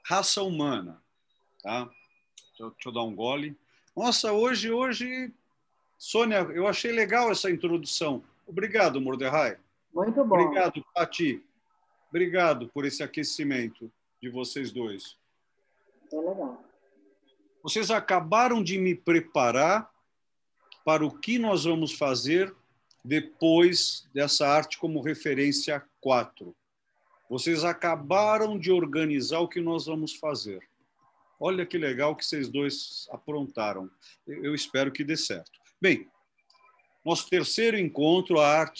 raça humana. Tá? Deixa eu dar um gole. Nossa, hoje, Sônia, eu achei legal essa introdução. Obrigado, Mordecai. Muito bom. Obrigado, Pati. Obrigado por esse aquecimento de vocês dois. É legal. Vocês acabaram de me preparar para o que nós vamos fazer depois dessa arte como referência 4. Vocês acabaram de organizar o que nós vamos fazer. Olha que legal que vocês dois aprontaram. Eu espero que dê certo. Bem, nosso terceiro encontro, a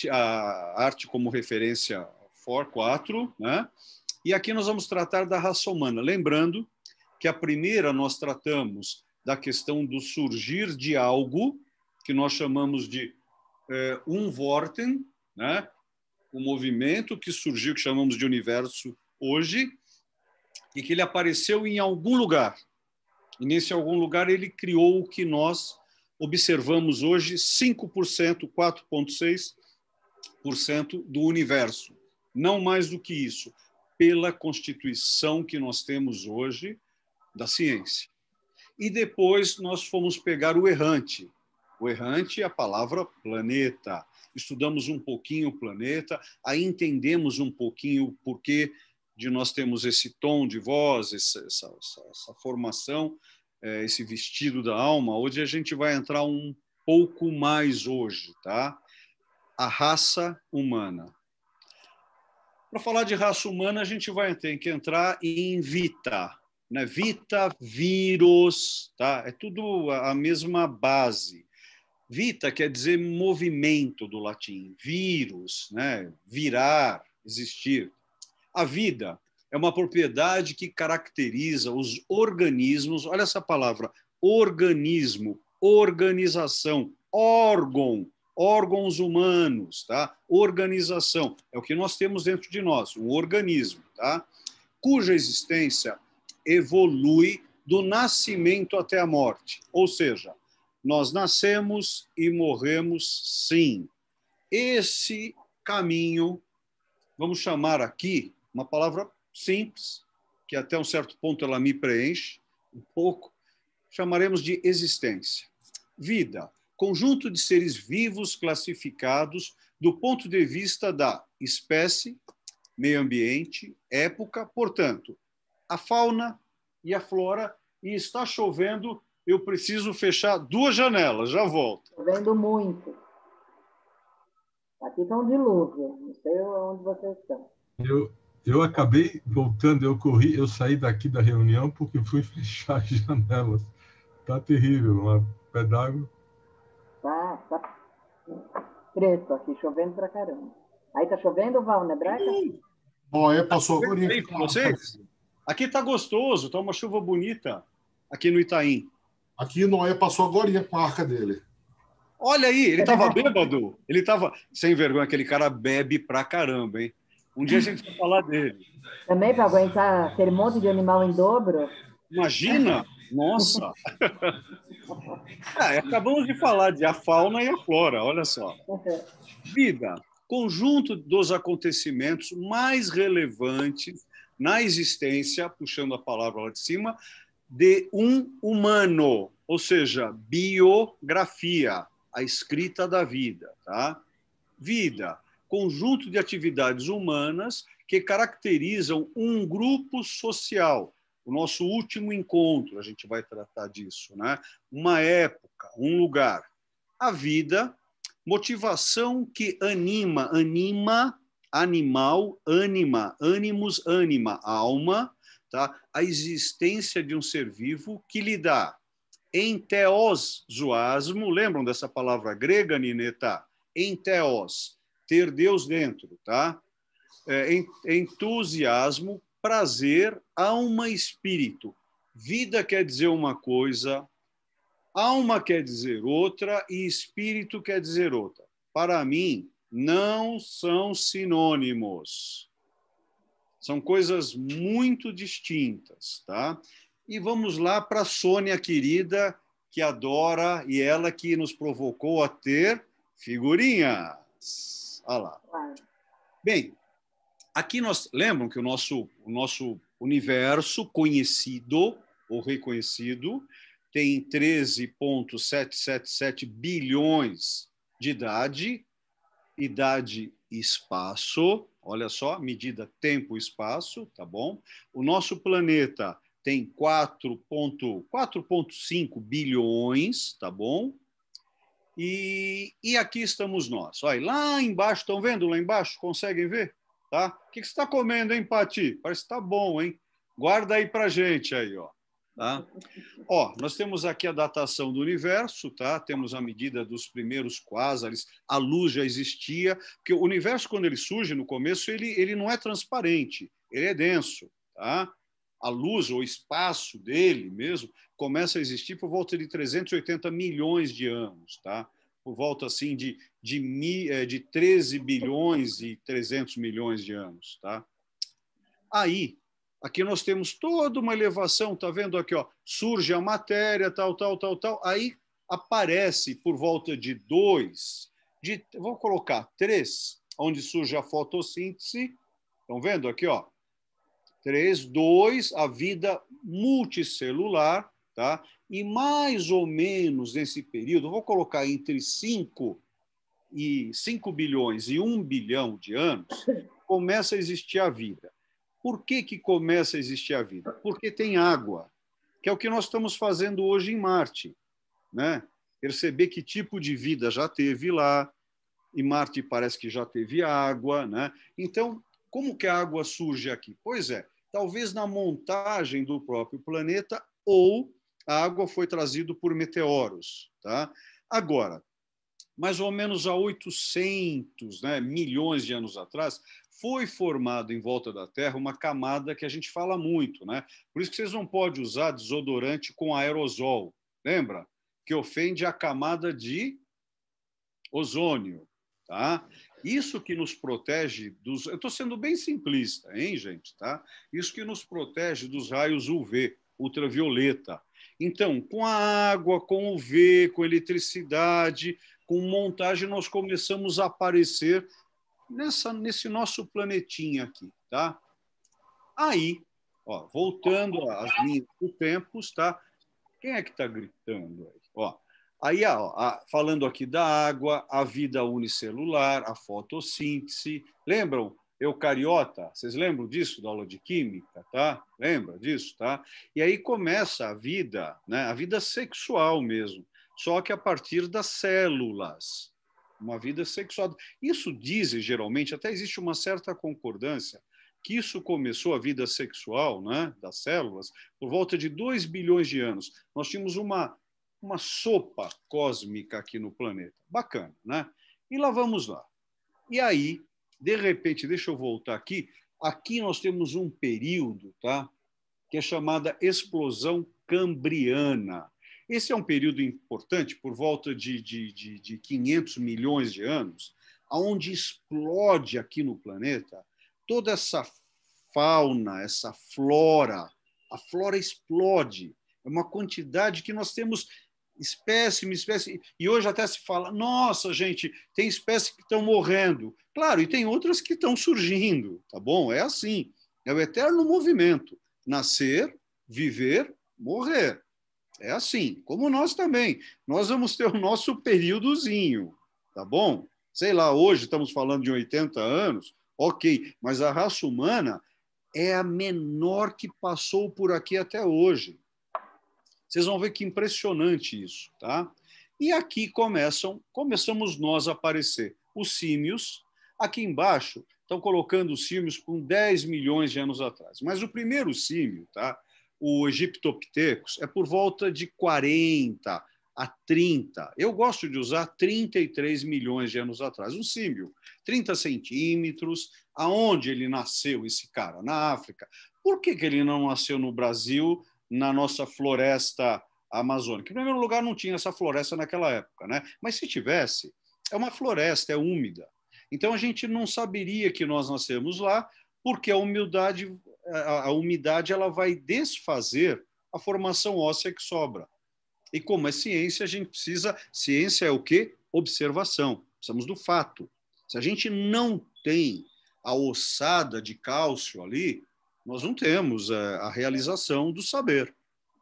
arte como referência 4, né? E aqui nós vamos tratar da raça humana. Lembrando que a primeira nós tratamos da questão do surgir de algo, que nós chamamos de Umvorten, né? O movimento que surgiu, que chamamos de universo hoje, e que ele apareceu em algum lugar. E nesse algum lugar ele criou o que nós observamos hoje, 5%, 4,6% do universo. Não mais do que isso, pela constituição que nós temos hoje da ciência. E depois nós fomos pegar o errante. O errante é a palavra planeta. Estudamos um pouquinho o planeta, aí entendemos um pouquinho o porquê de nós termos esse tom de voz, essa formação, esse vestido da alma. Hoje a gente vai entrar um pouco mais hoje, tá? A raça humana. Para falar de raça humana, a gente vai ter que entrar em vita, né? Vita, vírus, tá? É tudo a mesma base. Vita quer dizer movimento do latim, vírus, né? Virar, existir. A vida é uma propriedade que caracteriza os organismos, olha essa palavra, organismo, organização, órgão, órgãos humanos, tá? Organização, é o que nós temos dentro de nós, um organismo, tá? Cuja existência evolui do nascimento até a morte, ou seja, nós nascemos e morremos, sim. Esse caminho, vamos chamar aqui uma palavra simples, que até um certo ponto ela me preenche um pouco, chamaremos de existência. Vida, conjunto de seres vivos classificados do ponto de vista da espécie, meio ambiente, época, portanto, a fauna e a flora, e está chovendo. Eu preciso fechar 2 janelas, já volto. Chovendo muito. Aqui está um dilúvio, não sei onde vocês estão. Eu acabei voltando, eu saí daqui da reunião porque fui fechar as janelas. Tá terrível, uma pé d'água. Tá preto aqui, chovendo pra caramba. Aí tá chovendo, Val, né, Braga? Bom, passou agora. Aí com vocês? Aqui tá gostoso, tá uma chuva bonita aqui no Itaim. Aqui Noé passou agora com a arca dele. Olha aí, ele estava bêbado. Ele estava sem vergonha, aquele cara bebe pra caramba, hein? Um dia a gente vai falar dele. Também para aguentar aquele monte de animal em dobro? Imagina! Nossa! Acabamos de falar de a fauna e a flora, olha só. Vida, conjunto dos acontecimentos mais relevantes na existência, puxando a palavra lá de cima, de um humano, ou seja, biografia, a escrita da vida, tá? Vida, conjunto de atividades humanas que caracterizam um grupo social. O nosso último encontro, a gente vai tratar disso, né? Uma época, um lugar. A vida, motivação que anima, animal, ânima, animus, ânima, alma, tá? A existência de um ser vivo que lhe dá enteozoasmo, lembram dessa palavra grega, Nineta? Enteos, ter Deus dentro, tá? Entusiasmo, prazer, alma, espírito. Vida quer dizer uma coisa, alma quer dizer outra e espírito quer dizer outra. Para mim, não são sinônimos. São coisas muito distintas, tá? E vamos lá para a Sônia querida, que adora, e ela que nos provocou a ter figurinhas. Olha lá. Bem, aqui nós lembram que o nosso universo conhecido ou reconhecido tem 13,777 bilhões de idade e espaço. Olha só, medida tempo e espaço, tá bom? O nosso planeta tem 4,5 bilhões, tá bom? E aqui estamos nós. Olha, lá embaixo, estão vendo lá embaixo? Conseguem ver? Tá? O que você está comendo, hein, Pati? Parece que está bom, hein? Guarda aí para gente aí, ó. Tá? Ó, nós temos aqui a datação do universo, tá? Temos a medida dos primeiros quásares, a luz já existia, porque o universo, quando ele surge no começo, ele não é transparente, ele é denso, tá? A luz, ou o espaço dele mesmo, começa a existir por volta de 380 milhões de anos, tá? Por volta, assim, de 13 bilhões e 300 milhões de anos, tá? Aí, aqui nós temos toda uma elevação, tá vendo aqui, ó? Surge a matéria, tal. Aí aparece por volta de 2, vou colocar 3, onde surge a fotossíntese. Estão vendo aqui, ó? 3, 2, a vida multicelular, tá? E mais ou menos nesse período, vou colocar entre 5 bilhões e 1 bilhão de anos, começa a existir a vida. Por que começa a existir a vida? Porque tem água, que é o que nós estamos fazendo hoje em Marte, né? Perceber que tipo de vida já teve lá, e Marte parece que já teve água, né? Então, como que a água surge aqui? Pois é, talvez na montagem do próprio planeta, ou a água foi trazida por meteoros, tá? Agora, mais ou menos há 800, né, milhões de anos atrás, foi formado em volta da Terra uma camada que a gente fala muito, né? Por isso que vocês não podem usar desodorante com aerosol, lembra? Que ofende a camada de ozônio, tá? Isso que nos protege dos... Eu estou sendo bem simplista, hein, gente? Tá? Isso que nos protege dos raios UV, ultravioleta. Então, com a água, com o UV, com eletricidade, com montagem, nós começamos a aparecer nesse nosso planetinha aqui, tá? Aí, ó, voltando às linhas do tempo, tá? Quem é que está gritando aí? Ó, aí, ó, falando aqui da água, a vida unicelular, a fotossíntese. Lembram? Eucariota, vocês lembram disso da aula de química, tá? Lembra disso, tá? E aí começa a vida, né? A vida sexual mesmo, só que a partir das células, uma vida sexual. Isso dizem, geralmente, até existe uma certa concordância, que isso começou, a vida sexual, né, das células, por volta de 2 bilhões de anos. Nós tínhamos uma sopa cósmica aqui no planeta. Bacana, né? E lá vamos lá. E aí, de repente, deixa eu voltar aqui. Aqui nós temos um período, tá, que é chamada explosão cambriana. Esse é um período importante, por volta de 500 milhões de anos, onde explode aqui no planeta toda essa fauna, essa flora. A flora explode. É uma quantidade que nós temos espécie, e hoje até se fala, nossa, gente, tem espécies que estão morrendo. Claro, e tem outras que estão surgindo, tá bom? É assim, é o eterno movimento. Nascer, viver, morrer. É assim, como nós também. Nós vamos ter o nosso períodozinho, tá bom? Sei lá, hoje estamos falando de 80 anos, ok, mas a raça humana é a menor que passou por aqui até hoje. Vocês vão ver que impressionante isso, tá? E aqui começamos nós a aparecer. Os símios, aqui embaixo, estão colocando os símios com 10 milhões de anos atrás. Mas o primeiro símio, tá? O Egyptopithecus, é por volta de 40 a 30. Eu gosto de usar 33 milhões de anos atrás. Um símio, 30 centímetros. Aonde ele nasceu, esse cara? Na África. Por que ele não nasceu no Brasil, na nossa floresta amazônica? Em primeiro lugar, não tinha essa floresta naquela época, né? Mas se tivesse, é uma floresta, é úmida. Então, a gente não saberia que nós nascemos lá, porque a umidade ela vai desfazer a formação óssea que sobra. E como é ciência, a gente precisa... Ciência é o quê? Observação. Precisamos do fato. Se a gente não tem a ossada de cálcio ali, Nós não temos a realização do saber.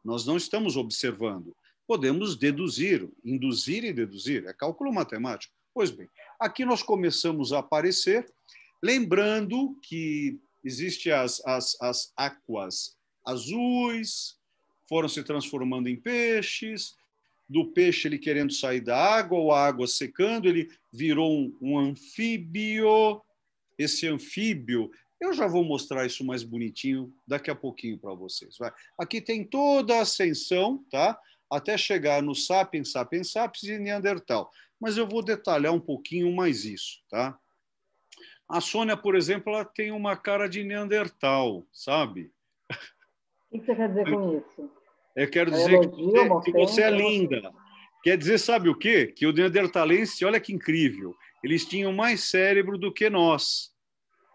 Nós não estamos observando. Podemos deduzir, induzir e deduzir. É cálculo matemático. Pois bem, aqui nós começamos a aparecer, lembrando que existem as águas azuis, foram se transformando em peixes, do peixe ele querendo sair da água, ou a água secando, ele virou um anfíbio. Esse anfíbio, eu já vou mostrar isso mais bonitinho daqui a pouquinho para vocês. Vai. Aqui tem toda a ascensão, tá? Até chegar no Sapiens, Sapiens sapiens e Neandertal. Mas eu vou detalhar um pouquinho mais isso, tá? A Sônia, por exemplo, ela tem uma cara de Neandertal, sabe? O que você quer dizer com isso? Eu quero É dizer elogio, que você é ofensa? linda. Quer dizer, sabe o quê? Que o neandertalense, olha que incrível, eles tinham mais cérebro do que nós.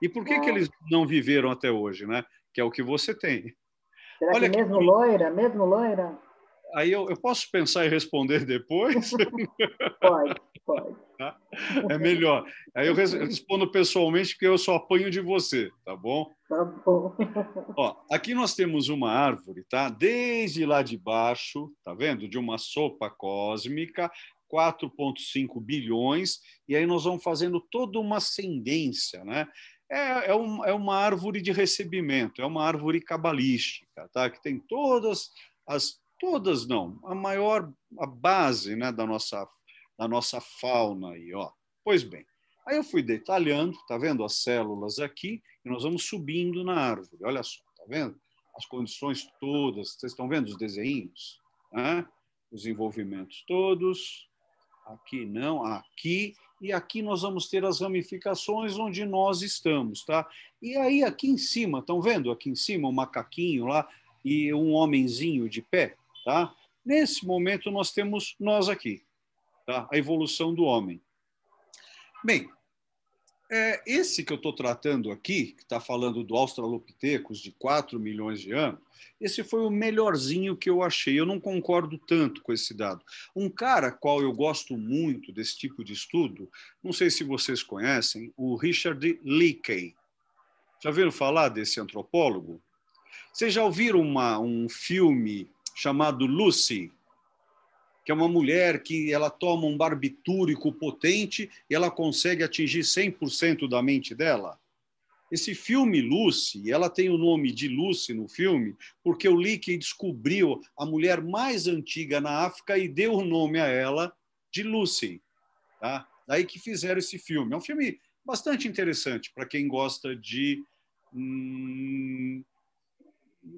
E por que eles não viveram até hoje, né? Que é o que você tem. Será Olha que mesmo que... loira? Mesmo loira? Aí eu posso pensar e responder depois? Pode, pode. É melhor. Aí eu respondo pessoalmente, porque eu só apanho de você, tá bom? Tá bom. Ó, aqui nós temos uma árvore, tá? Desde lá de baixo, tá vendo? De uma sopa cósmica, 4,5 bilhões, e aí nós vamos fazendo toda uma ascendência, né? É uma árvore de recebimento, é uma árvore cabalística, tá? Que tem todas não, a base, né, da nossa fauna aí, ó. Pois bem, aí eu fui detalhando, tá vendo as células aqui, e nós vamos subindo na árvore, olha só, tá vendo? As condições todas, vocês estão vendo os desenhos, né? Os envolvimentos todos, aqui não, aqui, e aqui nós vamos ter as ramificações onde nós estamos, tá? E aí aqui em cima, estão vendo aqui em cima um macaquinho lá e um homenzinho de pé, tá? Nesse momento nós temos nós aqui, tá? A evolução do homem. Bem, esse que eu estou tratando aqui, que está falando do Australopithecus de 4 milhões de anos, esse foi o melhorzinho que eu achei. Eu não concordo tanto com esse dado. Um cara qual eu gosto muito desse tipo de estudo, não sei se vocês conhecem, o Richard Leakey. Já ouviram falar desse antropólogo? Vocês já ouviram um filme chamado Lucy? Que é uma mulher que ela toma um barbitúrico potente e ela consegue atingir 100% da mente dela. Esse filme Lucy, ela tem o nome de Lucy no filme porque o Leakey descobriu a mulher mais antiga na África e deu o nome a ela de Lucy. Tá? Daí que fizeram esse filme. É um filme bastante interessante para quem gosta de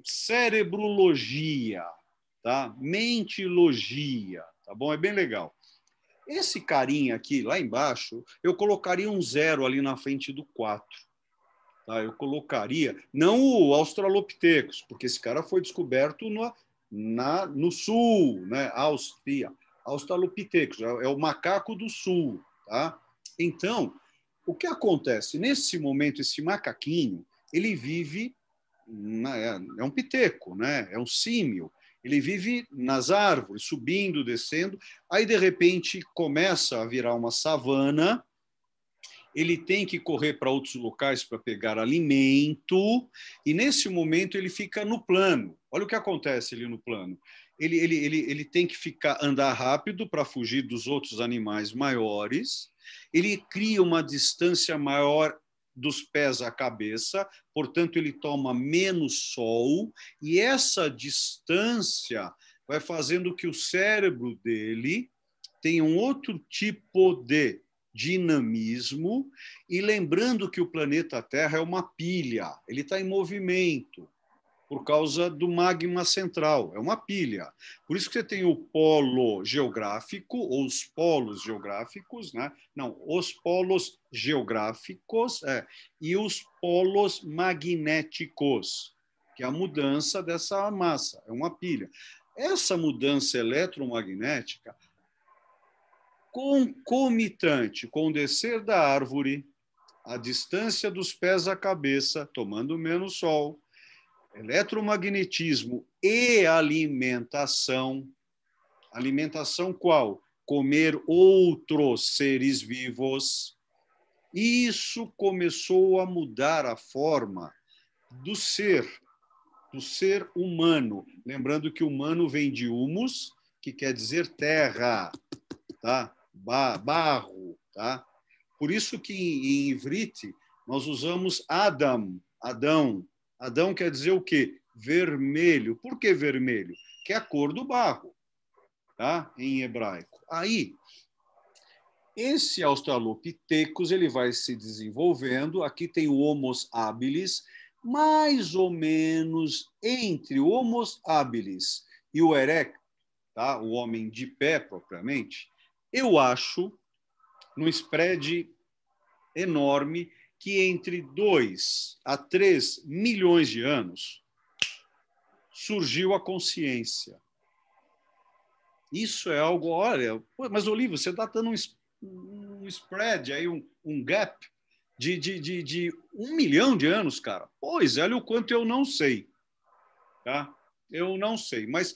cerebrologia, tá? Mentilogia, tá bom? É bem legal. Esse carinha aqui, lá embaixo, eu colocaria um 0 ali na frente do 4. Tá? Eu colocaria, não o Australopithecus, porque esse cara foi descoberto no sul, né? Áustria. Australopithecus, é o macaco do sul. Tá? Então, o que acontece? Nesse momento, esse macaquinho, ele vive, é um piteco, né? É um símio. Ele vive nas árvores, subindo, descendo. Aí, de repente, começa a virar uma savana. Ele tem que correr para outros locais para pegar alimento. E, nesse momento, ele fica no plano. Olha o que acontece ali no plano. Ele tem que andar rápido para fugir dos outros animais maiores. Ele cria uma distância maior dos pés à cabeça, portanto, ele toma menos sol, e essa distância vai fazendo que o cérebro dele tenha um outro tipo de dinamismo, e lembrando que o planeta Terra é uma pilha, ele está em movimento, por causa do magma central, é uma pilha. Por isso que você tem o polo geográfico, ou os polos geográficos, né? Não, os polos geográficos e os polos magnéticos, que é a mudança dessa massa, é uma pilha. Essa mudança eletromagnética, concomitante com o descer da árvore, a distância dos pés à cabeça, tomando menos sol, eletromagnetismo e alimentação. Alimentação qual? Comer outros seres vivos. Isso começou a mudar a forma do ser humano. Lembrando que humano vem de humus, que quer dizer terra, tá? Barro, tá? Por isso que em ivrite nós usamos Adam, Adão. Adão quer dizer o quê? Vermelho. Por que vermelho? Que é a cor do barro, tá? Em hebraico. Aí, esse Australopithecus ele vai se desenvolvendo. Aqui tem o Homo habilis, mais ou menos entre o Homo habilis e o erectus, tá? O homem de pé propriamente. Eu acho, num spread enorme, que entre 2 a 3 milhões de anos surgiu a consciência. Isso é algo, olha, mas Olívio, você está dando um spread, aí, um gap de 1 milhão de anos, cara. Pois, olha o quanto eu não sei. Tá? Eu não sei, mas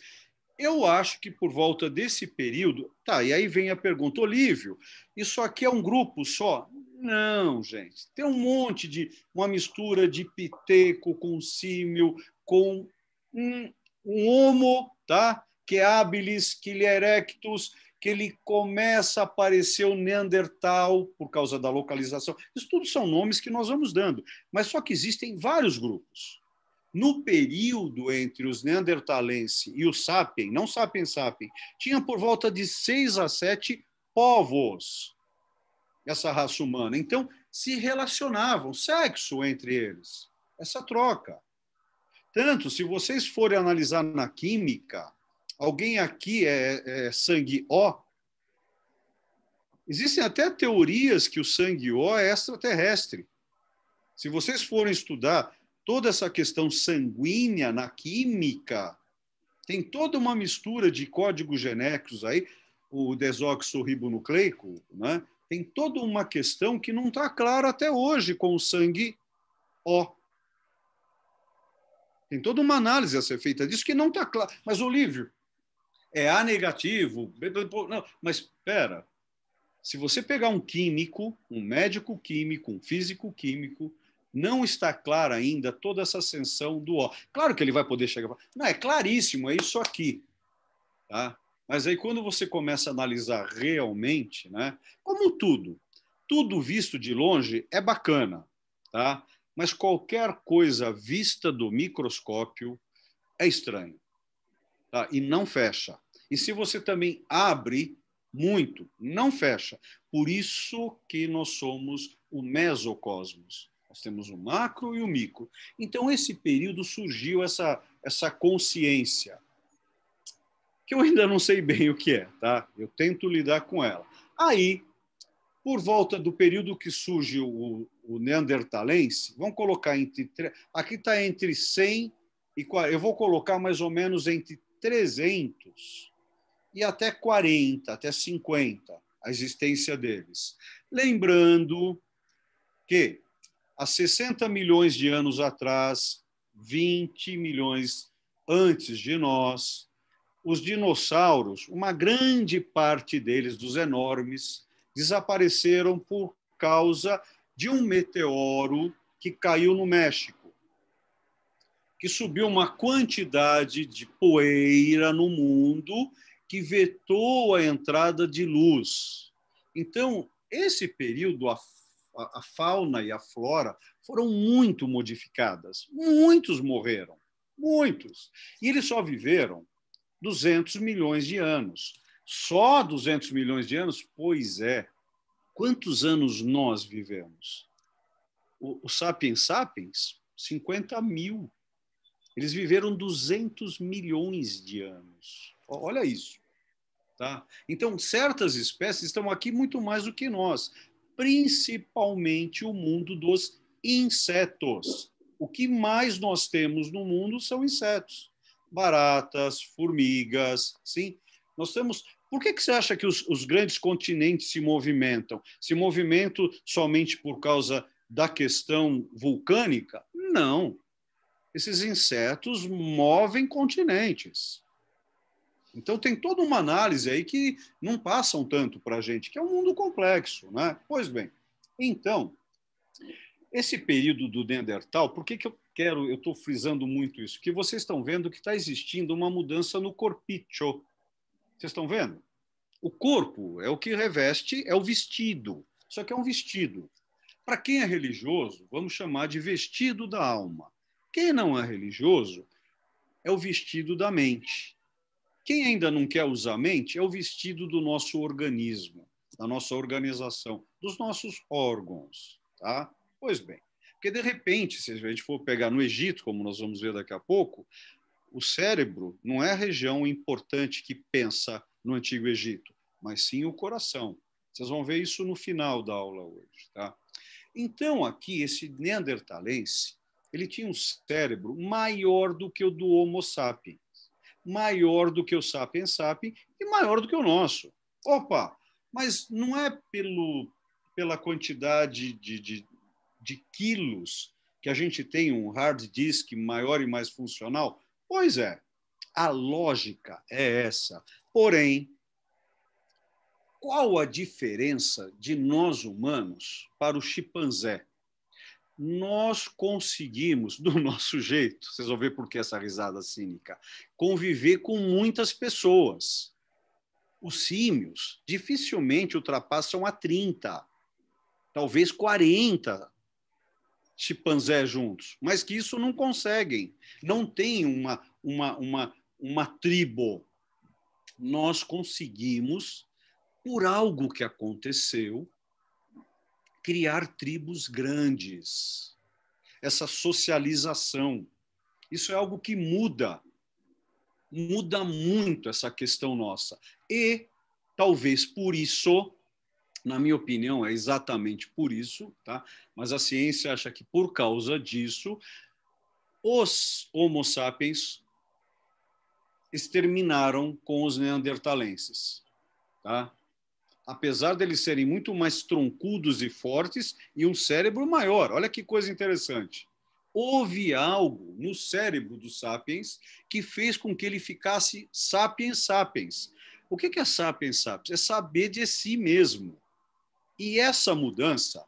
eu acho que por volta desse período... Tá, e aí vem a pergunta, Olívio, isso aqui é um grupo só? Não, gente. Tem um monte de... uma mistura de piteco com símil, com um homo, tá? Que é habilis, que ele é erectus, que ele começa a aparecer o Neandertal por causa da localização. Isso tudo são nomes que nós vamos dando, mas só que existem vários grupos. No período entre os neandertalenses e os sapiens, não sapiens sapiens, tinha por volta de 6 a 7 povos, essa raça humana. Então, se relacionavam, sexo entre eles, essa troca. Tanto, se vocês forem analisar na química, alguém aqui é sangue O? Existem até teorias que o sangue O é extraterrestre. Se vocês forem estudar toda essa questão sanguínea na química, tem toda uma mistura de códigos genéticos aí, o desoxirribonucleico, né? Tem toda uma questão que não está clara até hoje com o sangue O. Tem toda uma análise a ser feita disso que não está claro. Mas, Olívio, é A negativo. Não, mas espera. Se você pegar um químico, um médico químico, um físico químico, não está clara ainda toda essa ascensão do O. Claro que ele vai poder chegar... Não, é claríssimo, é isso aqui. Tá? Mas aí, quando você começa a analisar realmente, né, como tudo visto de longe é bacana, tá? Mas qualquer coisa vista do microscópio é estranho. Tá? E não fecha. E se você também abre muito, não fecha. Por isso que nós somos o mesocosmos. Nós temos o macro e o micro. Então, esse período surgiu essa consciência, que eu ainda não sei bem o que é, tá? Eu tento lidar com ela. Aí, por volta do período que surge o neandertalense, vamos colocar entre... Aqui está entre 100 e 40. Eu vou colocar mais ou menos entre 300 e até 40, até 50, a existência deles. Lembrando que há 60 milhões de anos atrás, 20 milhões antes de nós, os dinossauros, uma grande parte deles, dos enormes, desapareceram por causa de um meteoro que caiu no México, que subiu uma quantidade de poeira no mundo que vetou a entrada de luz. Então, esse período, a fauna e a flora foram muito modificadas. Muitos morreram, muitos. E eles só viveram 200 milhões de anos. Só 200 milhões de anos? Pois é. Quantos anos nós vivemos? O Sapiens Sapiens, 50 mil. Eles viveram 200 milhões de anos. Olha isso. Tá? Então, certas espécies estão aqui muito mais do que nós, principalmente o mundo dos insetos. O que mais nós temos no mundo são insetos. Baratas, formigas, sim. Nós temos... Por que você acha que os grandes continentes se movimentam? Se movimentam somente por causa da questão vulcânica? Não. Esses insetos movem continentes. Então, tem toda uma análise aí que não passam tanto para a gente, que é um mundo complexo, né? Pois bem, então, esse período do Neandertal, por que eu estou frisando muito isso, que vocês estão vendo que está existindo uma mudança no corpicho. Vocês estão vendo? O corpo é o que reveste, é o vestido. Só que é um vestido. Para quem é religioso, vamos chamar de vestido da alma. Quem não é religioso, é o vestido da mente. Quem ainda não quer usar a mente, é o vestido do nosso organismo, da nossa organização, dos nossos órgãos. Tá? Pois bem, porque de repente, se a gente for pegar no Egito, como nós vamos ver daqui a pouco, o cérebro não é a região importante que pensa no Antigo Egito, mas sim o coração. Vocês vão ver isso no final da aula hoje. Tá? Então, aqui, esse neandertalense, ele tinha um cérebro maior do que o do Homo sapiens, maior do que o sapiens sapiens e maior do que o nosso. Opa, mas não é pela quantidade de quilos que a gente tem um hard disk maior e mais funcional? Pois é, a lógica é essa. Porém, qual a diferença de nós humanos para o chimpanzé? Nós conseguimos, do nosso jeito, vocês vão ver por que essa risada cínica, conviver com muitas pessoas. Os símios dificilmente ultrapassam a 30, talvez 40 chimpanzés juntos, mas que isso não conseguem. Não tem uma tribo. Nós conseguimos, por algo que aconteceu, criar tribos grandes. Essa socialização. Isso é algo que muda muito essa questão nossa. E, talvez por isso, na minha opinião, é exatamente por isso, tá? Mas a ciência acha que, por causa disso, os Homo sapiens exterminaram com os neandertalenses. Tá? Apesar deles serem muito mais troncudos e fortes e um cérebro maior. Olha que coisa interessante. Houve algo no cérebro dos sapiens que fez com que ele ficasse sapiens sapiens. O que é sapiens sapiens? É saber de si mesmo. E essa mudança,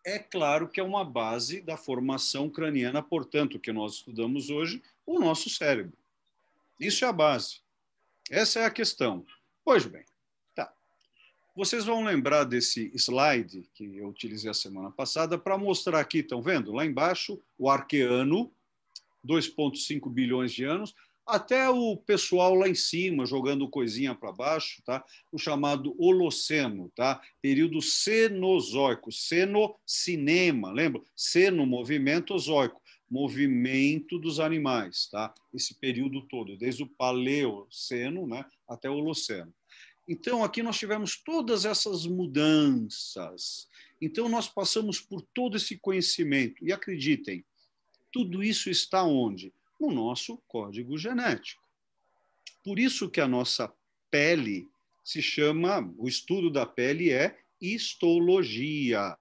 é claro que é uma base da formação craniana, portanto, que nós estudamos hoje, o nosso cérebro. Isso é a base. Essa é a questão. Pois bem, tá. Vocês vão lembrar desse slide que eu utilizei a semana passada para mostrar aqui, estão vendo? Lá embaixo, o Arqueano, 2,5 bilhões de anos, até o pessoal lá em cima jogando coisinha para baixo, tá? O chamado Holoceno, tá? Período Cenozoico, Cenocinema, lembra? Ceno, movimento, zoico, movimento dos animais, tá? Esse período todo, desde o Paleoceno, né, até o Holoceno. Então, aqui nós tivemos todas essas mudanças. Então, nós passamos por todo esse conhecimento. E acreditem, tudo isso está onde? No nosso código genético. Por isso que a nossa pele se chama, o estudo da pele é histologia.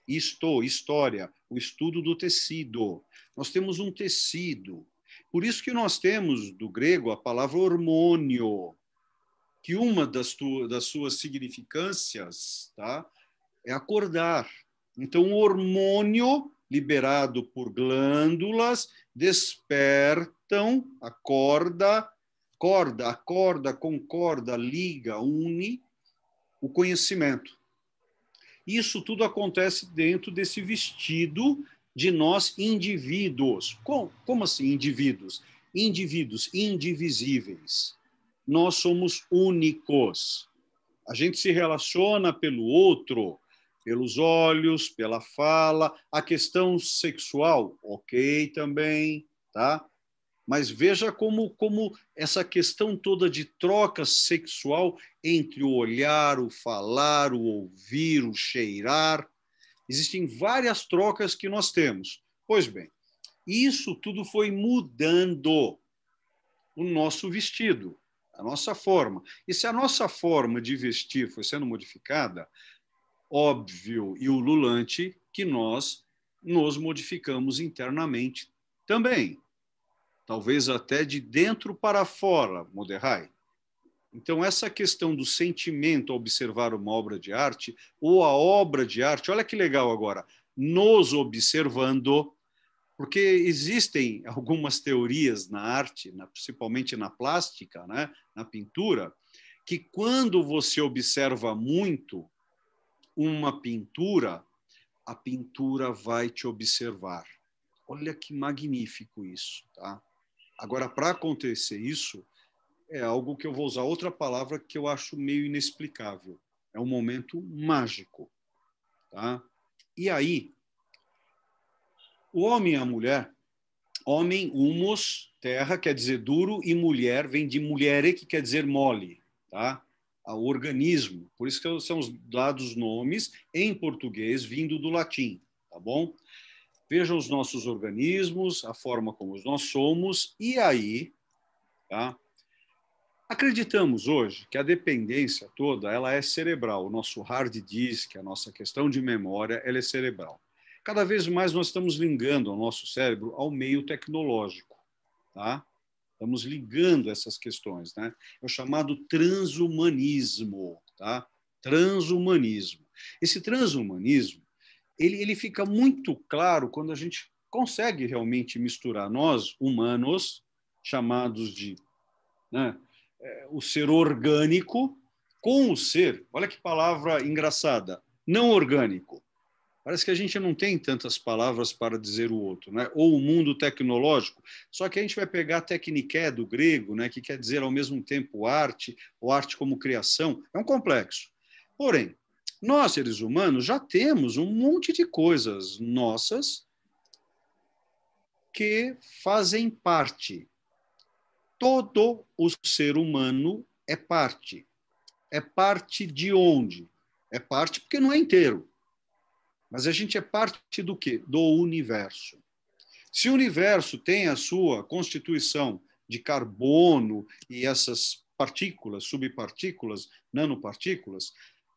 História, o estudo do tecido. Nós temos um tecido. Por isso que nós temos, do grego, a palavra hormônio, que uma das suas significâncias, tá, é acordar. Então, o hormônio liberado por glândulas despertam, acorda, concorda, liga, une o conhecimento. Isso tudo acontece dentro desse vestido de nós indivíduos. Como assim indivíduos? Indivíduos indivisíveis. Nós somos únicos. A gente se relaciona pelo outro, pelos olhos, pela fala. A questão sexual, ok também, tá? Mas veja como essa questão toda de troca sexual entre o olhar, o falar, o ouvir, o cheirar. Existem várias trocas que nós temos. Pois bem, isso tudo foi mudando o nosso vestido, a nossa forma. E se a nossa forma de vestir foi sendo modificada, óbvio e ululante que nós nos modificamos internamente também. Talvez até de dentro para fora, Moderrai. Então, essa questão do sentimento ao observar uma obra de arte, ou a obra de arte, olha que legal agora, nos observando, Porque existem algumas teorias na arte, principalmente na plástica, né, na pintura, que quando você observa muito uma pintura, a pintura vai te observar. Olha que magnífico isso, tá? Agora, para acontecer isso, é algo que eu vou usar outra palavra que eu acho meio inexplicável. É um momento mágico, tá? E aí, o homem e a mulher, homem, humus, terra, quer dizer duro, e mulher vem de mulhere, que quer dizer mole, tá? O organismo, por isso que são dados os nomes em português vindo do latim, tá bom? Veja os nossos organismos, a forma como nós somos, e aí, tá? Acreditamos hoje que a dependência toda ela é cerebral. O nosso hard disk, a nossa questão de memória, ela é cerebral. Cada vez mais nós estamos ligando o nosso cérebro ao meio tecnológico, tá? Estamos ligando essas questões, né? É o chamado transhumanismo, tá? Transhumanismo. Esse transhumanismo, ele fica muito claro quando a gente consegue realmente misturar nós, humanos, chamados de, né, o ser orgânico, com o ser, olha que palavra engraçada, não orgânico. Parece que a gente não tem tantas palavras para dizer o outro, né? Ou o mundo tecnológico, só que a gente vai pegar a tecniké do grego, né, que quer dizer ao mesmo tempo arte, ou arte como criação, é um complexo. Porém, nós, seres humanos, já temos um monte de coisas nossas que fazem parte. Todo o ser humano é parte. É parte de onde? É parte porque não é inteiro. Mas a gente é parte do quê? Do universo. Se o universo tem a sua constituição de carbono e essas partículas, subpartículas, nanopartículas,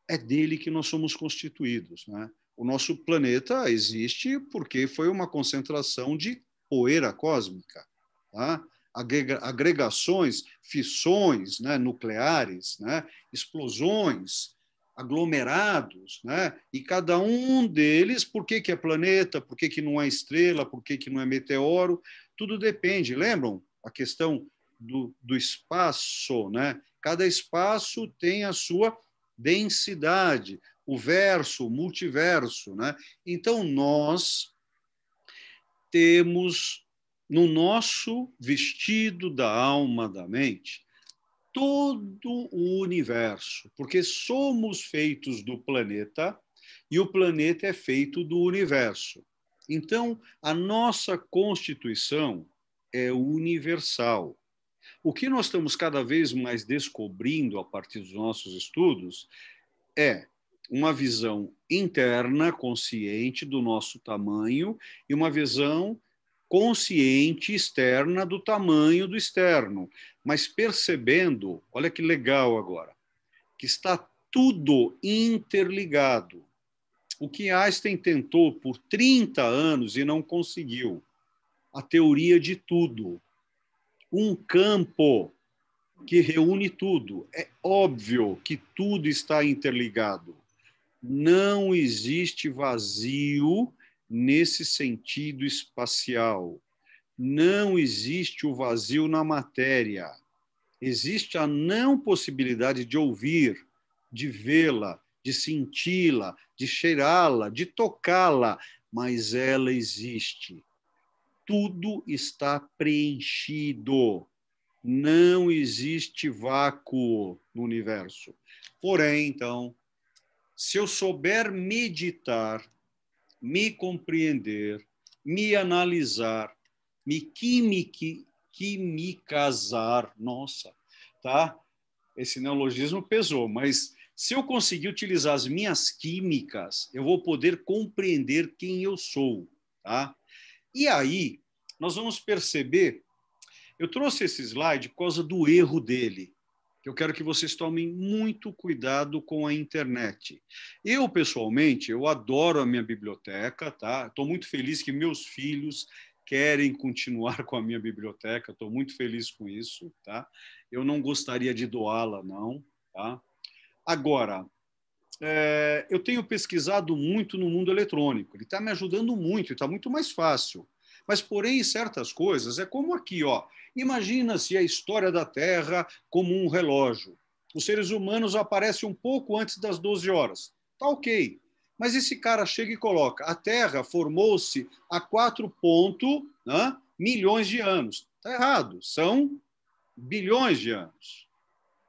é dele que nós somos constituídos, né? O nosso planeta existe porque foi uma concentração de poeira cósmica, tá? Agregações, fissões, né, nucleares, né, explosões, aglomerados, né? E cada um deles, por que é planeta, por que não é estrela, por que não é meteoro, tudo depende. Lembram a questão do espaço, né? Cada espaço tem a sua densidade, o verso, o multiverso, né? Então nós temos no nosso vestido da alma, da mente, todo o universo, porque somos feitos do planeta e o planeta é feito do universo. Então, a nossa constituição é universal. O que nós estamos cada vez mais descobrindo a partir dos nossos estudos é uma visão interna, consciente do nosso tamanho e uma visão consciente externa do tamanho do externo, mas percebendo, olha que legal agora, que está tudo interligado. O que Einstein tentou por 30 anos e não conseguiu, a teoria de tudo. Um campo que reúne tudo. É óbvio que tudo está interligado. Não existe vazio nesse sentido espacial. Não existe o vazio na matéria. Existe a não possibilidade de ouvir, de vê-la, de senti-la, de cheirá-la, de tocá-la, mas ela existe. Tudo está preenchido. Não existe vácuo no universo. Porém, então, se eu souber meditar, me compreender, me analisar, me quimicazar, nossa, tá? Esse neologismo pesou, mas se eu conseguir utilizar as minhas químicas, eu vou poder compreender quem eu sou, tá? E aí, nós vamos perceber, eu trouxe esse slide por causa do erro dele, que eu quero que vocês tomem muito cuidado com a internet. Eu, pessoalmente, eu adoro a minha biblioteca, tá? Estou muito feliz que meus filhos querem continuar com a minha biblioteca, estou muito feliz com isso, tá? Eu não gostaria de doá-la, não, tá? Agora, eu tenho pesquisado muito no mundo eletrônico, ele está me ajudando muito, está muito mais fácil. Mas, porém, certas coisas, é como aqui, ó. Imagina-se a história da Terra como um relógio. Os seres humanos aparecem um pouco antes das 12 horas. Tá ok. Mas esse cara chega e coloca, a Terra formou-se há 4 milhões de anos. Está errado, são bilhões de anos.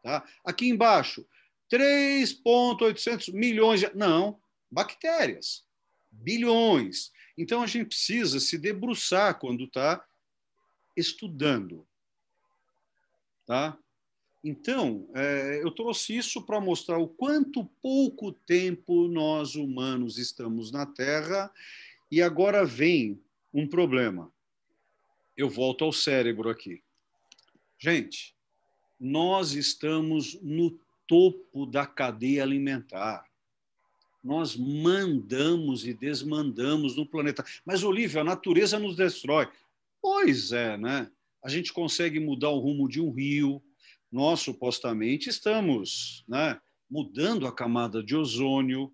Tá? Aqui embaixo, 3,800 milhões de... Não, bactérias, bilhões. Então, a gente precisa se debruçar quando está estudando. Tá? Então, eu trouxe isso para mostrar o quanto pouco tempo nós humanos estamos na Terra, e agora vem um problema. Eu volto ao cérebro aqui. Gente, nós estamos no topo da cadeia alimentar. Nós mandamos e desmandamos no planeta. Mas, Olívio, a natureza nos destrói. Pois é, né? A gente consegue mudar o rumo de um rio. Nós, supostamente, estamos, né, mudando a camada de ozônio,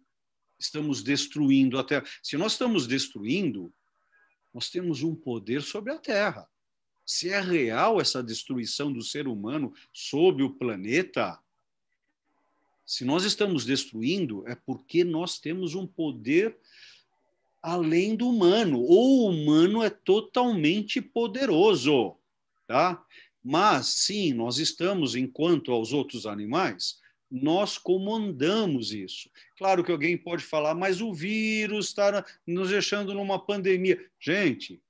estamos destruindo a Terra. Se nós estamos destruindo, nós temos um poder sobre a Terra. Se é real essa destruição do ser humano sobre o planeta, se nós estamos destruindo, é porque nós temos um poder além do humano. O humano é totalmente poderoso, tá? Mas, sim, nós estamos, enquanto aos outros animais, nós comandamos isso. Claro que alguém pode falar, mas o vírus está nos deixando numa pandemia. Gente,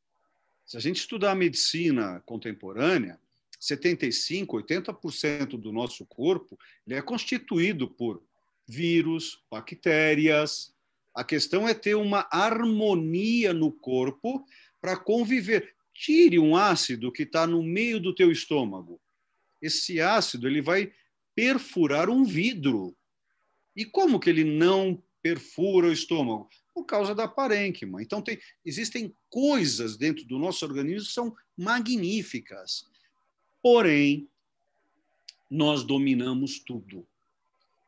se a gente estudar a medicina contemporânea, 75%, 80% do nosso corpo ele é constituído por vírus, bactérias. A questão é ter uma harmonia no corpo para conviver. Tire um ácido que está no meio do teu estômago. Esse ácido ele vai perfurar um vidro. E como que ele não perfura o estômago? Por causa da parênquima. Então, existem coisas dentro do nosso organismo que são magníficas. Porém, nós dominamos tudo.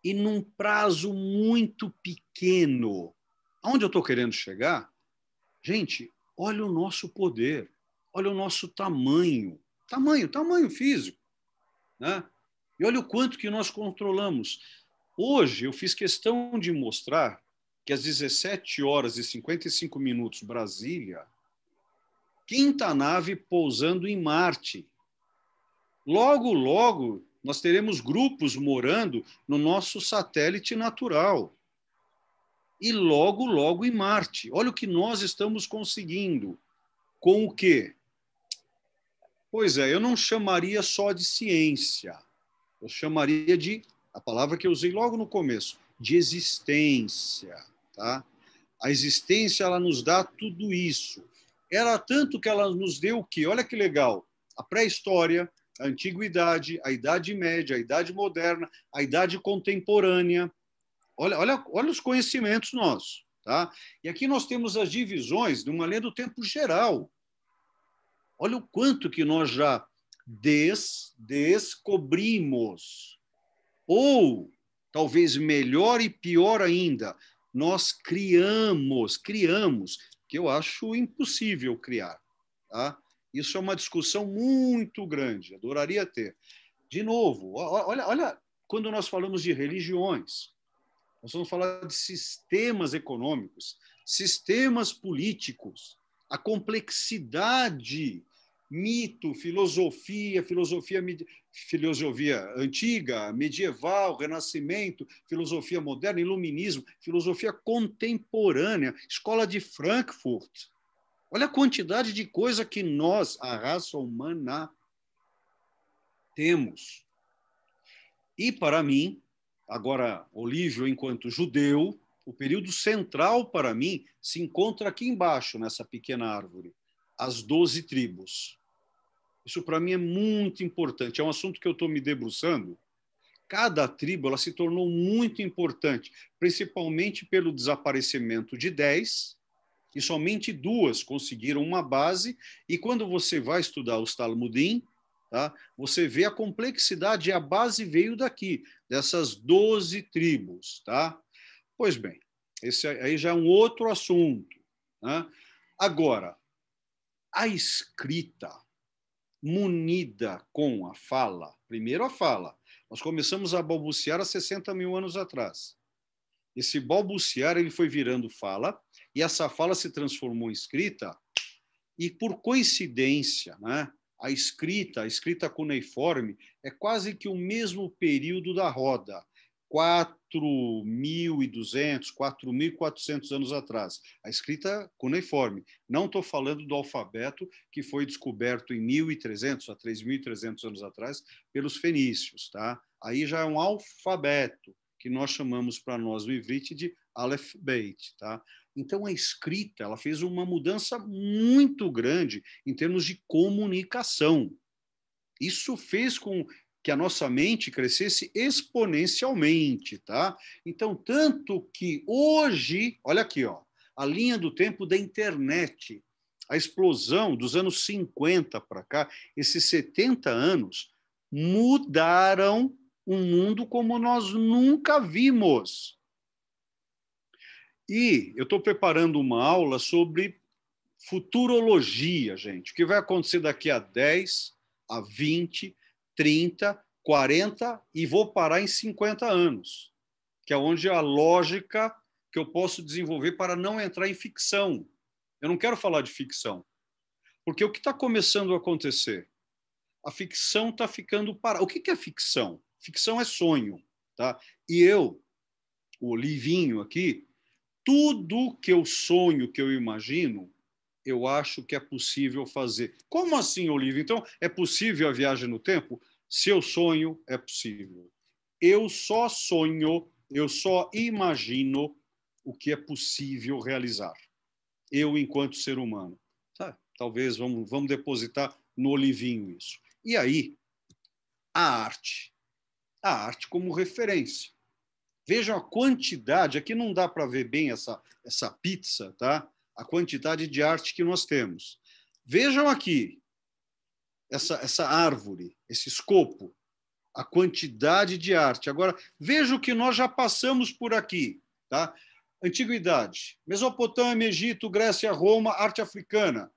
E num prazo muito pequeno. Aonde eu estou querendo chegar? Gente, olha o nosso poder. Olha o nosso tamanho. Tamanho físico. Né? E olha o quanto que nós controlamos. Hoje, eu fiz questão de mostrar que às 17h55, Brasília, quinta nave pousando em Marte. Logo, logo, nós teremos grupos morando no nosso satélite natural. E logo, logo em Marte. Olha o que nós estamos conseguindo. Com o quê? Pois é, eu não chamaria só de ciência. Eu chamaria de, a palavra que eu usei logo no começo, de existência. Tá? A existência, ela nos dá tudo isso. Era tanto que ela nos deu o quê? Olha que legal. A pré-história, a antiguidade, a Idade Média, a Idade Moderna, a Idade Contemporânea. Olha os conhecimentos nossos. Tá? E aqui nós temos as divisões de uma linha do tempo geral. Olha o quanto que nós já descobrimos. Ou, talvez melhor e pior ainda, nós criamos, que eu acho impossível criar. Tá? Isso é uma discussão muito grande, adoraria ter. De novo, olha quando nós falamos de religiões, nós vamos falar de sistemas econômicos, sistemas políticos, a complexidade, mito, filosofia antiga, medieval, renascimento, filosofia moderna, iluminismo, filosofia contemporânea, escola de Frankfurt. Olha a quantidade de coisa que nós, a raça humana, temos. E, para mim, agora, Olívio, enquanto judeu, o período central para mim se encontra aqui embaixo, nessa pequena árvore, as 12 tribos. Isso, para mim, é muito importante. É um assunto que eu estou me debruçando. Cada tribo ela se tornou muito importante, principalmente pelo desaparecimento de 10, e somente 2 conseguiram uma base. E quando você vai estudar os Talmudim, tá, você vê a complexidade, e a base veio daqui, dessas 12 tribos. Tá? Pois bem, esse aí já é um outro assunto. Né? Agora, A escrita, munida com a fala, primeiro a fala, nós começamos a balbuciar há 60 mil anos atrás. Esse balbuciar ele foi virando fala, e essa fala se transformou em escrita, e por coincidência, né, a escrita cuneiforme, é quase que o mesmo período da roda, 4.200, 4.400 anos atrás. A escrita cuneiforme. Não estou falando do alfabeto que foi descoberto em 1.300 a 3.300 anos atrás pelos fenícios. Tá? Aí já é um alfabeto, que nós chamamos para nós no Ivrit de Aleph Beit. Tá? Então, a escrita ela fez uma mudança muito grande em termos de comunicação. Isso fez com que a nossa mente crescesse exponencialmente. Tá? Então, tanto que hoje, olha aqui, ó, a linha do tempo da internet, a explosão dos anos 50 para cá, esses 70 anos, mudaram um mundo como nós nunca vimos. E eu estou preparando uma aula sobre futurologia, gente. O que vai acontecer daqui a 10, a 20, 30, 40 e vou parar em 50 anos, que é onde a lógica que eu posso desenvolver para não entrar em ficção. Eu não quero falar de ficção, porque o que está começando a acontecer? A ficção está ficando parada. O que é ficção? Ficção é sonho. Tá? E eu, o Olivinho aqui, tudo que eu sonho, que eu imagino, eu acho que é possível fazer. Como assim, Olívio? Então, é possível a viagem no tempo? Se eu sonho, é possível. Eu só sonho, eu só imagino o que é possível realizar. Eu, enquanto ser humano. Tá? Talvez vamos depositar no Olivinho isso. E aí, a arte como referência. Vejam a quantidade, aqui não dá para ver bem essa pizza, tá? A quantidade de arte que nós temos. Vejam aqui, essa árvore, esse escopo, a quantidade de arte. Agora, veja o que nós já passamos por aqui. Tá? Antiguidade, Mesopotâmia, Egito, Grécia, Roma, arte africana.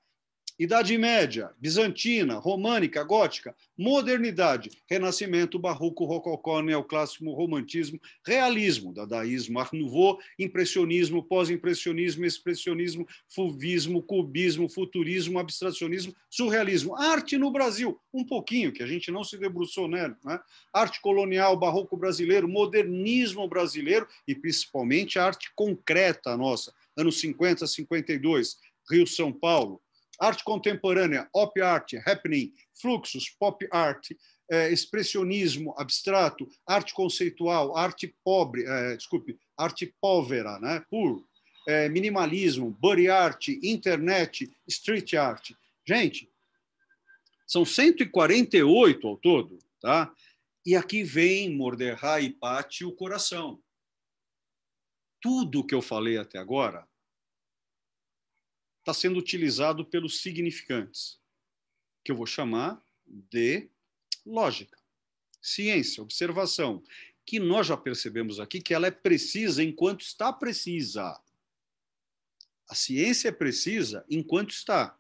Idade Média, Bizantina, Românica, Gótica, Modernidade, Renascimento, Barroco, Rococó, Neoclássico, Romantismo, Realismo, Dadaísmo, Art Nouveau, Impressionismo, Pós-impressionismo, Expressionismo, Fauvismo, Cubismo, Futurismo, Abstracionismo, Surrealismo. Arte no Brasil, um pouquinho, que a gente não se debruçou nela, né? Arte colonial, Barroco brasileiro, Modernismo brasileiro e, principalmente, a arte concreta nossa, anos 50, 52, Rio, São Paulo. Arte contemporânea, op art, happening, fluxos, pop art, expressionismo abstrato, arte conceitual, arte pobre, arte povera, né? Minimalismo, body art, internet, street art. Gente, são 148 ao todo, tá? E aqui vem Mordecai e Patti, o coração. Tudo que eu falei até agora está sendo utilizado pelos significantes, que eu vou chamar de lógica, ciência, observação, que nós já percebemos aqui que ela é precisa enquanto está precisa. A ciência é precisa enquanto está.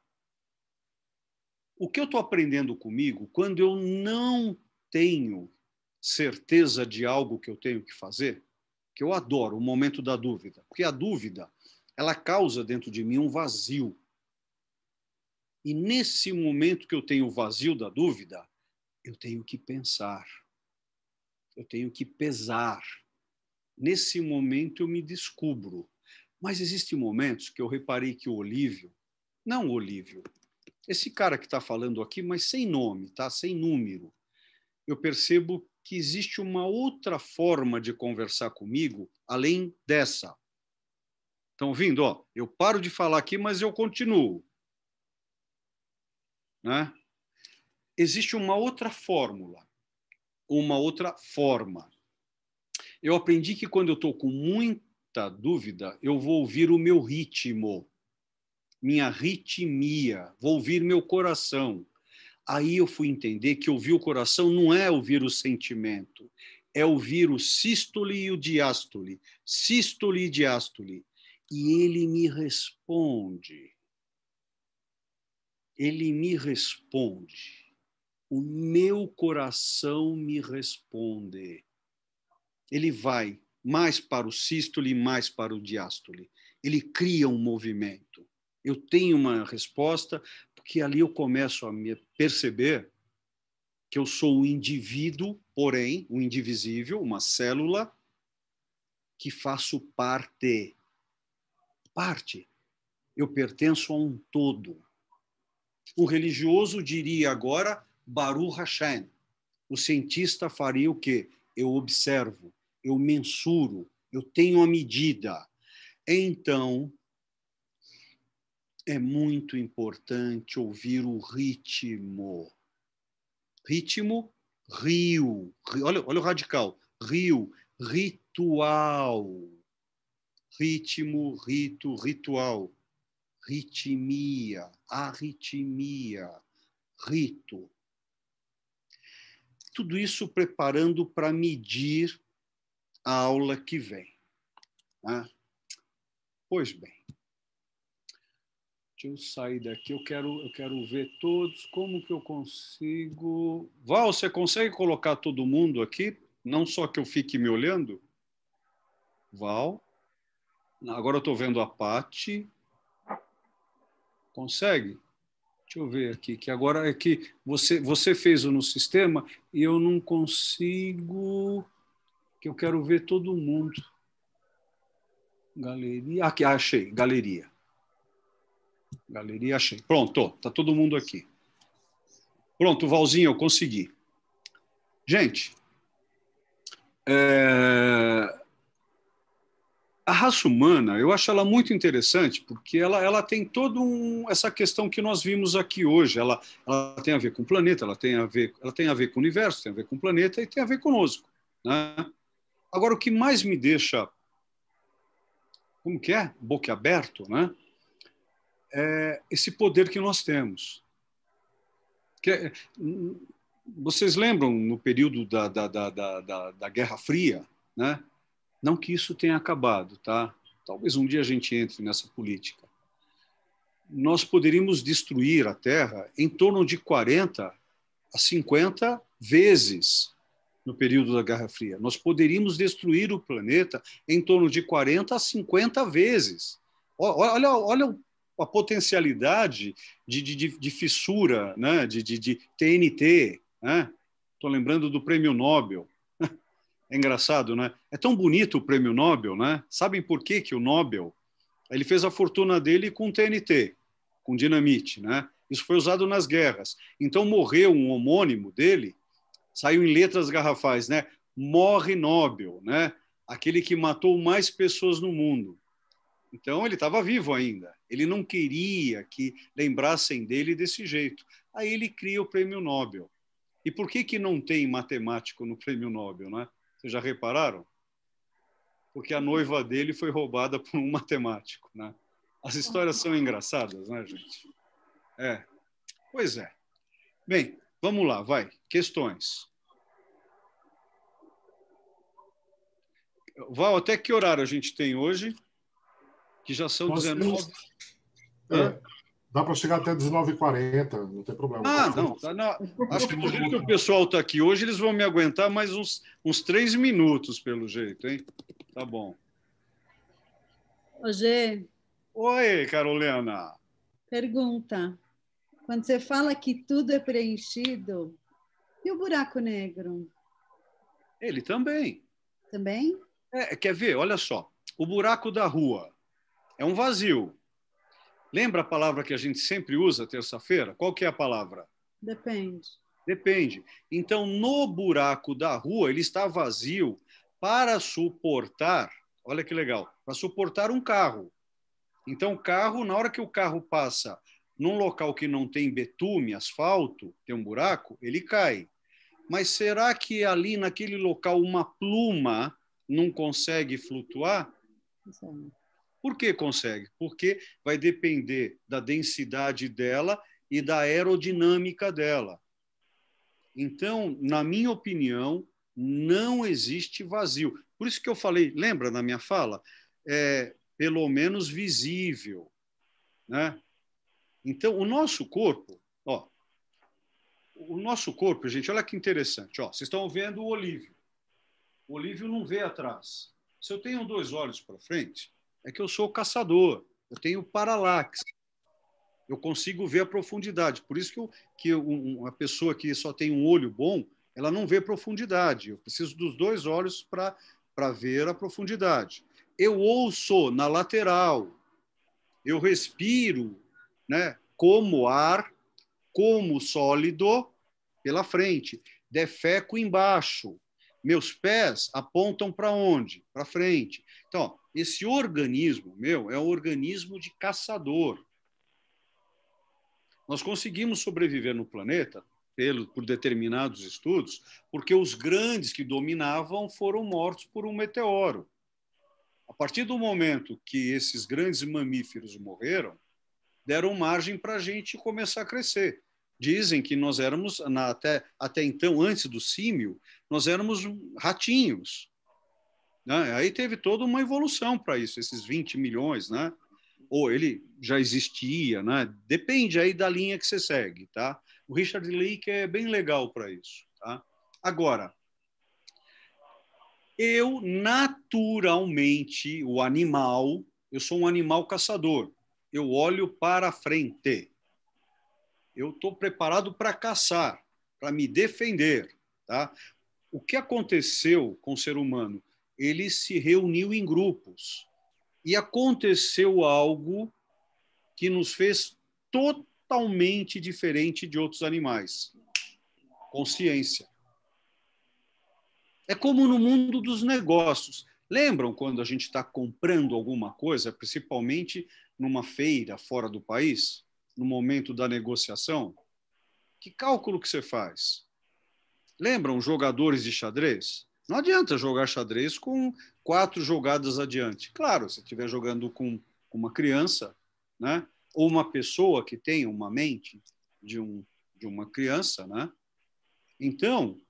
O que eu estou aprendendo comigo, quando eu não tenho certeza de algo que eu tenho que fazer, que eu adoro o momento da dúvida, porque a dúvida ela causa dentro de mim um vazio. E nesse momento que eu tenho o vazio da dúvida, eu tenho que pensar. Eu tenho que pesar. Nesse momento eu me descubro. Mas existem momentos que eu reparei que o Olívio, não o Olívio, esse cara que está falando aqui, mas sem nome, tá? Sem número, eu percebo que existe uma outra forma de conversar comigo, além dessa. Estão ouvindo? Ó, eu paro de falar aqui, mas eu continuo. Né? Existe uma outra fórmula, uma outra forma. Eu aprendi que quando eu estou com muita dúvida, eu vou ouvir o meu ritmo, minha ritmia, vou ouvir meu coração. Aí eu fui entender que ouvir o coração não é ouvir o sentimento, é ouvir o sístole e o diástole, sístole e diástole. E ele me responde. ele me responde. O meu coração me responde. Ele vai mais para o sístole e mais para o diástole. Ele cria um movimento. Eu tenho uma resposta, porque ali eu começo a me perceber que eu sou um indivíduo, porém, um indivisível, uma célula, que faço parte. Parte. Eu pertenço a um todo. O religioso diria agora, Baruch Hashem. O cientista faria o quê? Eu observo, eu mensuro, eu tenho a medida. Então, é muito importante ouvir o ritmo. Ritmo, rio. Olha o radical. Rio, ritual. Ritmo, rito, ritual. Ritmia, arritmia, rito. Tudo isso preparando para medir a aula que vem. Né? Pois bem. Deixa eu sair daqui, eu quero ver todos, como que eu consigo... Val, você consegue colocar todo mundo aqui? Não só que eu fique me olhando? Val? Agora eu estou vendo a Pati. Consegue? Deixa eu ver aqui, que agora é que você fez no sistema e eu não consigo, que eu quero ver todo mundo. Galeria, aqui, achei, galeria. Galeria, achei. Pronto, está todo mundo aqui. Pronto, Valzinho, eu consegui. Gente, a raça humana, eu acho ela muito interessante, porque ela tem toda essa questão que nós vimos aqui hoje. Ela tem a ver com o planeta, ela tem a ver com o universo, tem a ver com o planeta e tem a ver conosco. Né? Agora, o que mais me deixa, como que é? Boquiaberto, né? É esse poder que nós temos. Vocês lembram no período da Guerra Fria, né? Não que isso tenha acabado, tá? Talvez um dia a gente entre nessa política. Nós poderíamos destruir a Terra em torno de 40 a 50 vezes no período da Guerra Fria. Nós poderíamos destruir o planeta em torno de 40 a 50 vezes. Olha a potencialidade de fissura, né? de TNT. Né? Estou lembrando do Prêmio Nobel. É engraçado, né? É tão bonito o Prêmio Nobel, né? Sabem por que o Nobel? Ele fez a fortuna dele com TNT, com dinamite, né? Isso foi usado nas guerras. Então morreu um homônimo dele, saiu em letras garrafais, né? Morre Nobel, né? Aquele que matou mais pessoas no mundo. Então ele estava vivo ainda. Ele não queria que lembrassem dele desse jeito. Aí ele cria o Prêmio Nobel. E por que não tem matemático no Prêmio Nobel, né? Vocês já repararam? Porque a noiva dele foi roubada por um matemático, né? As histórias são engraçadas, né, gente? Pois é. Bem, vamos lá, vai. Questões. Val, até que horário a gente tem hoje? Que já são 19. Dá para chegar até 19h40, não tem problema. Não. Acho que do jeito que o pessoal está aqui hoje, eles vão me aguentar mais uns 3 minutos, pelo jeito, hein? Tá bom. Gê. Oi, Carolina. Pergunta. Quando você fala que tudo é preenchido, e o buraco negro? Ele também. Também? Quer ver? Olha só. O buraco da rua é um vazio. Lembra a palavra que a gente sempre usa terça-feira? Qual que é a palavra? Depende. Depende. Então, no buraco da rua, ele está vazio para suportar, olha que legal, para suportar um carro. Então, o carro, na hora que o carro passa num local que não tem betume, asfalto, tem um buraco, ele cai. Mas será que ali naquele local uma pluma não consegue flutuar? Sim. Por que consegue? Porque vai depender da densidade dela e da aerodinâmica dela. Então, na minha opinião, não existe vazio. Por isso que eu falei, lembra na minha fala? Pelo menos visível. Né? Então, o nosso corpo, gente, olha que interessante. Ó, vocês estão vendo o Olívio. O Olívio não vê atrás. Se eu tenho 2 olhos para frente, é que eu sou caçador. Eu tenho paralaxe. Eu consigo ver a profundidade. Por isso que uma pessoa que só tem um olho bom, ela não vê profundidade. Eu preciso dos 2 olhos para ver a profundidade. Eu ouço na lateral. Eu respiro, né, como ar, como sólido pela frente. Defeco embaixo. Meus pés apontam para onde? Para frente. Então, ó, esse organismo meu é um organismo de caçador. Nós conseguimos sobreviver no planeta por determinados estudos, porque os grandes que dominavam foram mortos por um meteoro. A partir do momento que esses grandes mamíferos morreram, deram margem para a gente começar a crescer. Dizem que nós éramos, até então, antes do símio, nós éramos ratinhos. Né? Aí teve toda uma evolução para isso, esses 20 milhões, né? Ou ele já existia, né? Depende aí da linha que você segue, tá? O Richard Leakey é bem legal para isso, tá? Agora, eu naturalmente, eu sou um animal caçador. Eu olho para frente. Eu estou preparado para caçar, para me defender, tá? O que aconteceu com o ser humano? Ele se reuniu em grupos. E aconteceu algo que nos fez totalmente diferente de outros animais. Consciência. É como no mundo dos negócios. Lembram quando a gente está comprando alguma coisa, principalmente numa feira fora do país, no momento da negociação? Que cálculo que você faz? Lembram jogadores de xadrez? Não adianta jogar xadrez com 4 jogadas adiante. Claro, se estiver jogando com uma criança, né? Ou uma pessoa que tem uma mente de uma criança, né? Então,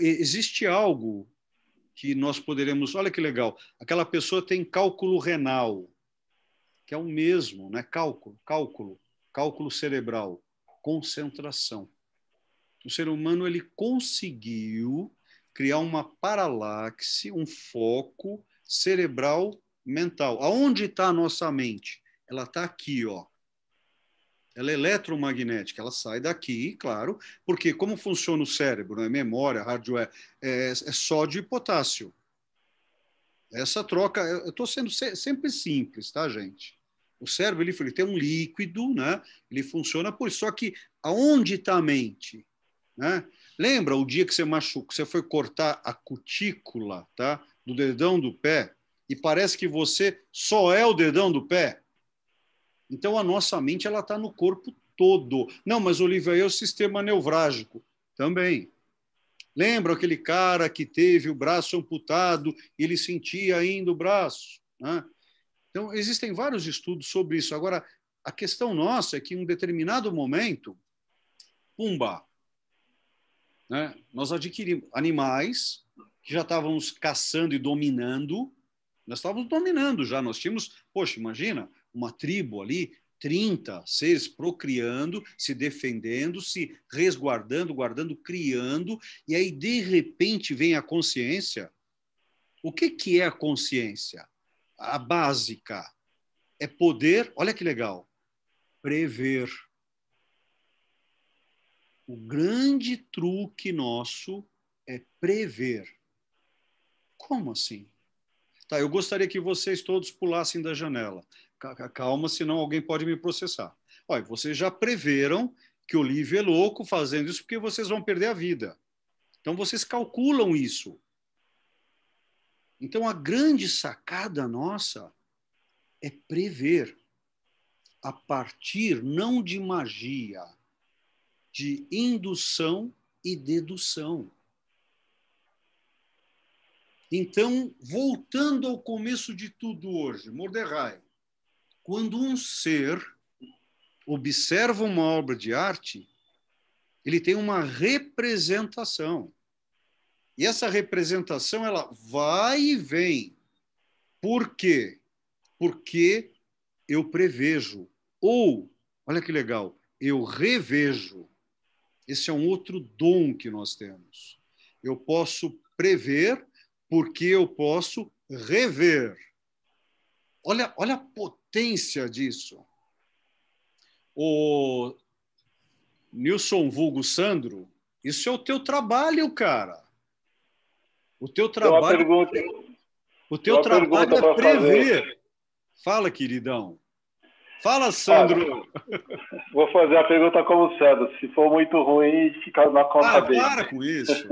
existe algo que nós poderemos... Olha que legal. Aquela pessoa tem cálculo renal, que é o mesmo, né? Cálculo cerebral, concentração. O ser humano ele conseguiu criar uma paralaxe, um foco cerebral mental. Aonde está a nossa mente? Ela está aqui, ó. Ela é eletromagnética, ela sai daqui, claro, porque como funciona o cérebro, né? Memória, hardware, é sódio e potássio. Essa troca, eu estou sendo sempre simples, tá, gente? O cérebro ele tem um líquido, né? Ele funciona por isso. Só que aonde está a mente? Né? Lembra o dia que você machucou, você foi cortar a cutícula, tá, do dedão do pé e parece que você só é o dedão do pé? Então a nossa mente ela está no corpo todo. Não, mas Olívia, é o sistema neurálgico também. Lembra aquele cara que teve o braço amputado e ele sentia ainda o braço? Né? Então existem vários estudos sobre isso. Agora a questão nossa é que em um determinado momento, pumba, né? Nós adquirimos animais que já estávamos caçando e dominando. Nós estávamos dominando já. Nós tínhamos, poxa, imagina, uma tribo ali, 30 seres procriando, se defendendo, se resguardando, guardando, criando. E aí, de repente, vem a consciência. O que é a consciência? A básica é poder, olha que legal, prever. O grande truque nosso é prever. Como assim? Tá, eu gostaria que vocês todos pulassem da janela. Calma, senão alguém pode me processar. Olha, vocês já preveram que o Olívio é louco fazendo isso porque vocês vão perder a vida. Então, vocês calculam isso. Então, a grande sacada nossa é prever a partir não de magia, de indução e dedução. Então, voltando ao começo de tudo hoje, Mordecai, quando um ser observa uma obra de arte, ele tem uma representação. E essa representação, ela vai e vem. Por quê? Porque eu prevejo. Ou Olha que legal. Eu revejo. Esse é um outro dom que nós temos. Eu posso prever porque eu posso rever. Olha a potência disso. O Nilson vulgo Sandro, isso é o teu trabalho, cara. O teu trabalho, é prever. Fala, queridão. Fala, Sandro. Vou fazer a pergunta como o Sandro. Se for muito ruim, fica na conta dele. Para com isso.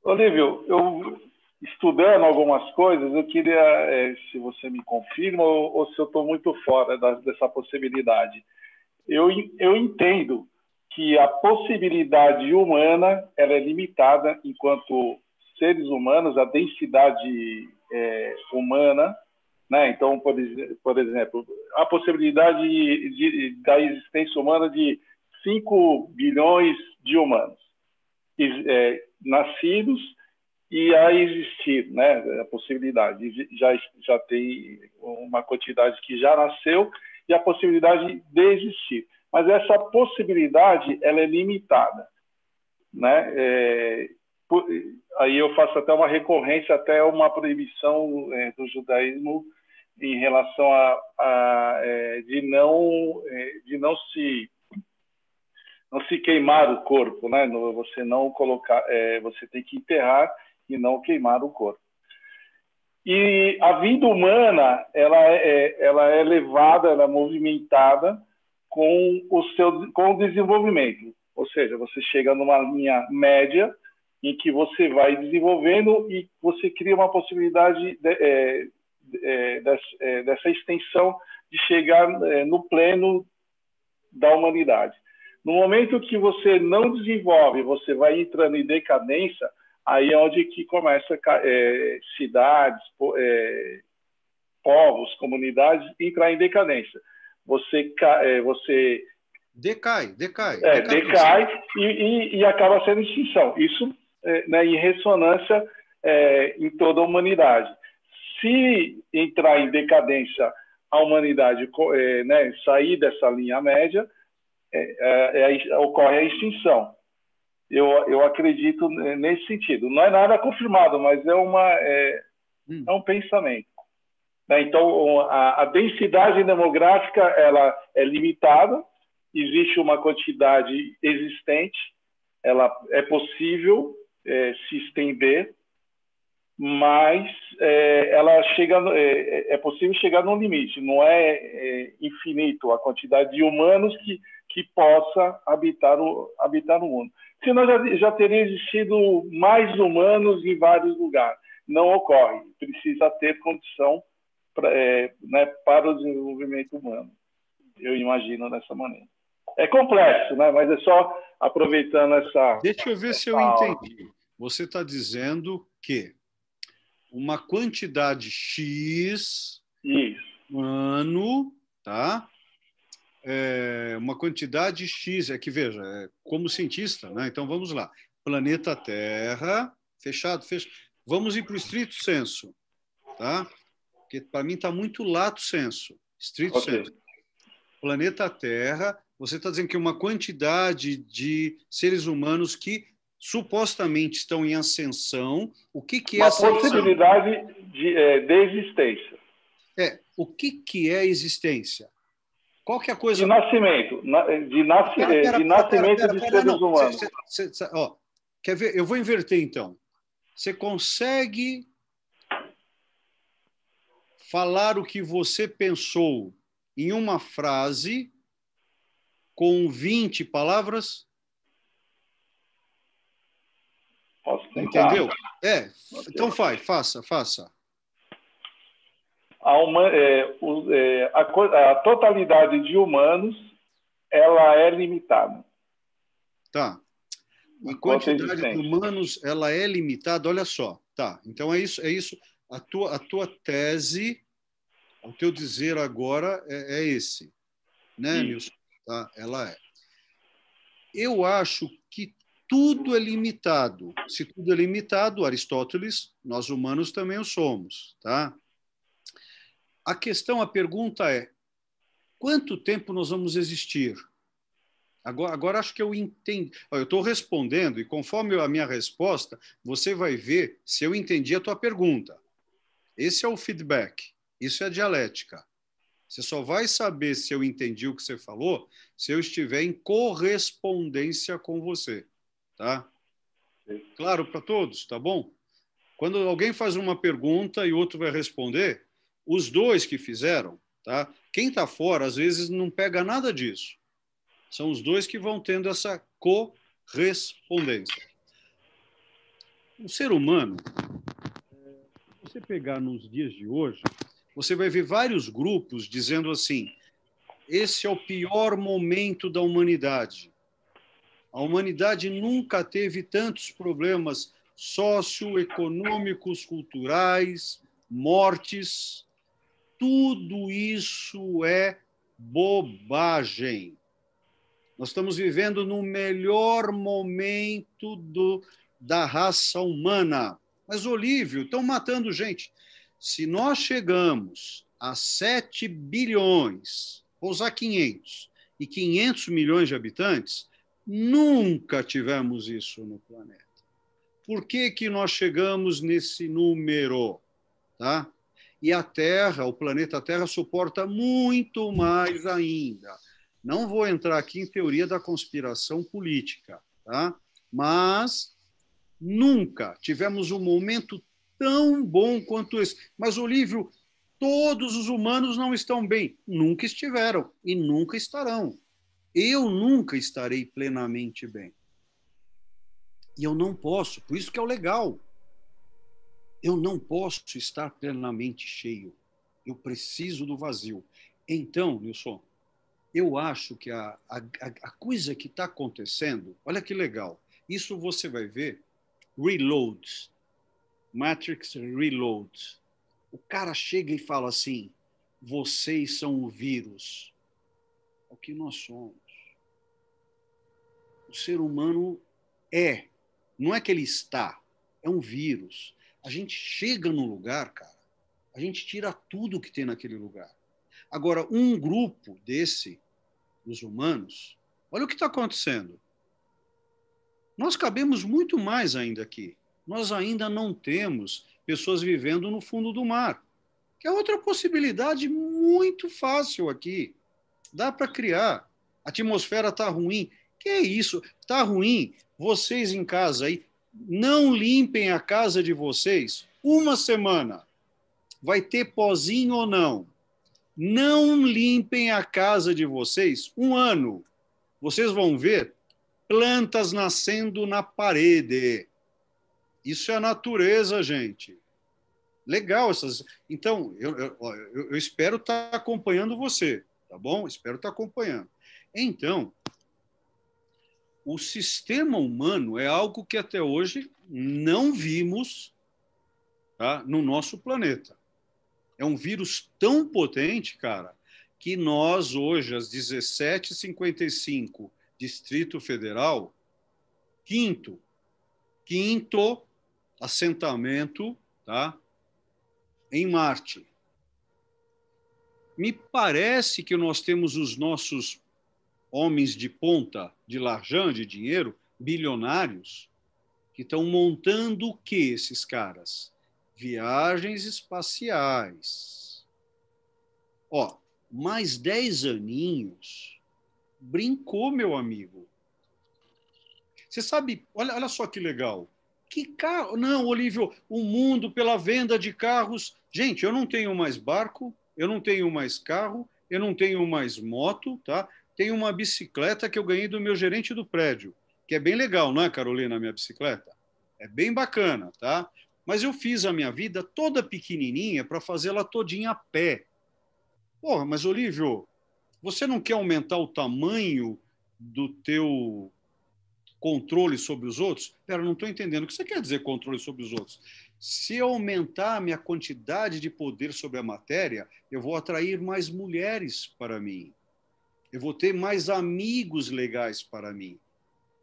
Olívio, eu estudando algumas coisas, eu queria, se você me confirma ou se eu estou muito fora dessa possibilidade. Eu entendo que a possibilidade humana ela é limitada enquanto seres humanos, a densidade humana, né? Então, por exemplo, a possibilidade da existência humana de 5 bilhões de humanos nascidos e a existir, né? A possibilidade já tem uma quantidade que já nasceu e a possibilidade de existir. Mas essa possibilidade ela é limitada, né? Aí eu faço até uma recorrência, até uma proibição do judaísmo em relação de não se queimar o corpo, né? Você não colocar, você tem que enterrar e não queimar o corpo. E a vida humana ela é levada, ela é movimentada com o desenvolvimento, ou seja, você chega numa linha média em que você vai desenvolvendo e você cria uma possibilidade dessa extensão de chegar no pleno da humanidade. No momento que você não desenvolve, você vai entrando em decadência, aí é onde que começa cidades, povos, comunidades entrar em decadência. Você decai e acaba sendo extinção. Isso em ressonância em toda a humanidade. Se entrar em decadência a humanidade, sair dessa linha média, ocorre a extinção. Eu acredito nesse sentido. Não é nada confirmado, mas é um pensamento. Então, a densidade demográfica ela é limitada, existe uma quantidade existente, ela é possível se estender, mas é possível chegar num limite, não é infinito a quantidade de humanos que possa habitar o mundo. Senão já teria existido mais humanos em vários lugares. Não ocorre, precisa ter condição para o desenvolvimento humano. Eu imagino dessa maneira. É complexo, né? Mas é só aproveitando essa... Deixa eu ver se eu entendi. Você está dizendo que uma quantidade X ano, tá? Uma quantidade X, veja, como cientista, né? Então vamos lá. Planeta Terra, fechado. Vamos ir para o estrito senso, tá? Porque para mim está muito lato senso, estrito senso. Planeta Terra, você está dizendo que uma quantidade de seres humanos que supostamente estão em ascensão. O que é essa possibilidade de existência? O que é existência? Qual que é a coisa? De nascimento. De nascimento de seres humanos. Quer ver? Eu vou inverter, então. Você consegue falar o que você pensou em uma frase com 20 palavras? Posso tentar. Entendeu? Então faça. A totalidade de humanos ela é limitada. Tá. A quantidade de humanos ela é limitada. Olha só. Tá. Então é isso. A tua tese, o teu dizer agora é esse, né, Nilson? Tá? Ela é. Eu acho que tudo é limitado. Se tudo é limitado, Aristóteles, nós humanos também o somos, tá? A pergunta é: quanto tempo nós vamos existir? Agora acho que eu entendi. Eu estou respondendo, e conforme a minha resposta, você vai ver se eu entendi a tua pergunta. Esse é o feedback, isso é a dialética. Você só vai saber se eu entendi o que você falou se eu estiver em correspondência com você. Tá? Claro para todos, tá bom? Quando alguém faz uma pergunta e outro vai responder, os dois que fizeram, tá? Quem está fora, às vezes, não pega nada disso. São os dois que vão tendo essa correspondência. O ser humano, se você pegar nos dias de hoje, você vai ver vários grupos dizendo assim, esse é o pior momento da humanidade. A humanidade nunca teve tantos problemas socioeconômicos, culturais, mortes. Tudo isso é bobagem. Nós estamos vivendo no melhor momento da raça humana. Mas, Olívio, estão matando gente. Se nós chegamos a 7 bilhões, vou usar 500, e 500 milhões de habitantes, nunca tivemos isso no planeta. Por que que nós chegamos nesse número? Tá? E a Terra, o planeta Terra, suporta muito mais ainda. Não vou entrar aqui em teoria da conspiração política, tá? Mas nunca tivemos um momento tão bom quanto esse. Mas, Olívio, todos os humanos não estão bem. Nunca estiveram e nunca estarão. Eu nunca estarei plenamente bem. E eu não posso, por isso que é o legal. Eu não posso estar plenamente cheio. Eu preciso do vazio. Então, Nilson, eu acho que a coisa que está acontecendo, olha que legal, isso você vai ver, Reload, Matrix Reload. O cara chega e fala assim, vocês são o vírus. É o que nós somos. O ser humano não é que ele está, é um vírus. A gente chega num lugar, cara, a gente tira tudo que tem naquele lugar. Agora, um grupo desse, os humanos, olha o que está acontecendo. Nós cabemos muito mais ainda aqui. Nós ainda não temos pessoas vivendo no fundo do mar, que é outra possibilidade muito fácil aqui. Dá para criar. A atmosfera está ruim. Que é isso? Está ruim? Vocês em casa aí, não limpem a casa de vocês uma semana. Vai ter pozinho ou não? Não limpem a casa de vocês um ano. Vocês vão ver plantas nascendo na parede. Isso é a natureza, gente. Legal essas. Então, eu espero estar acompanhando você, tá bom? Espero estar acompanhando. Então, o sistema humano é algo que até hoje não vimos, tá, no nosso planeta. É um vírus tão potente, cara, que nós hoje, às 17h55, Distrito Federal, quinto assentamento, tá, em Marte. Me parece que nós temos os nossos homens de ponta, de laranja, de dinheiro, bilionários, que estão montando o que esses caras? Viagens espaciais. Ó, mais 10 aninhos, brincou, meu amigo. Você sabe, olha só que legal. Que carro? Não, Olívio, o mundo pela venda de carros. Gente, eu não tenho mais barco, eu não tenho mais carro, eu não tenho mais moto, tá? Tenho uma bicicleta que eu ganhei do meu gerente do prédio, que é bem legal, não é, Carolina, a minha bicicleta? É bem bacana, tá? Mas eu fiz a minha vida toda pequenininha para fazê-la todinha a pé. Porra, mas, Olívio, você não quer aumentar o tamanho do teu controle sobre os outros? Pera, não estou entendendo. O que você quer dizer controle sobre os outros? Se eu aumentar a minha quantidade de poder sobre a matéria, eu vou atrair mais mulheres para mim. Eu vou ter mais amigos legais para mim.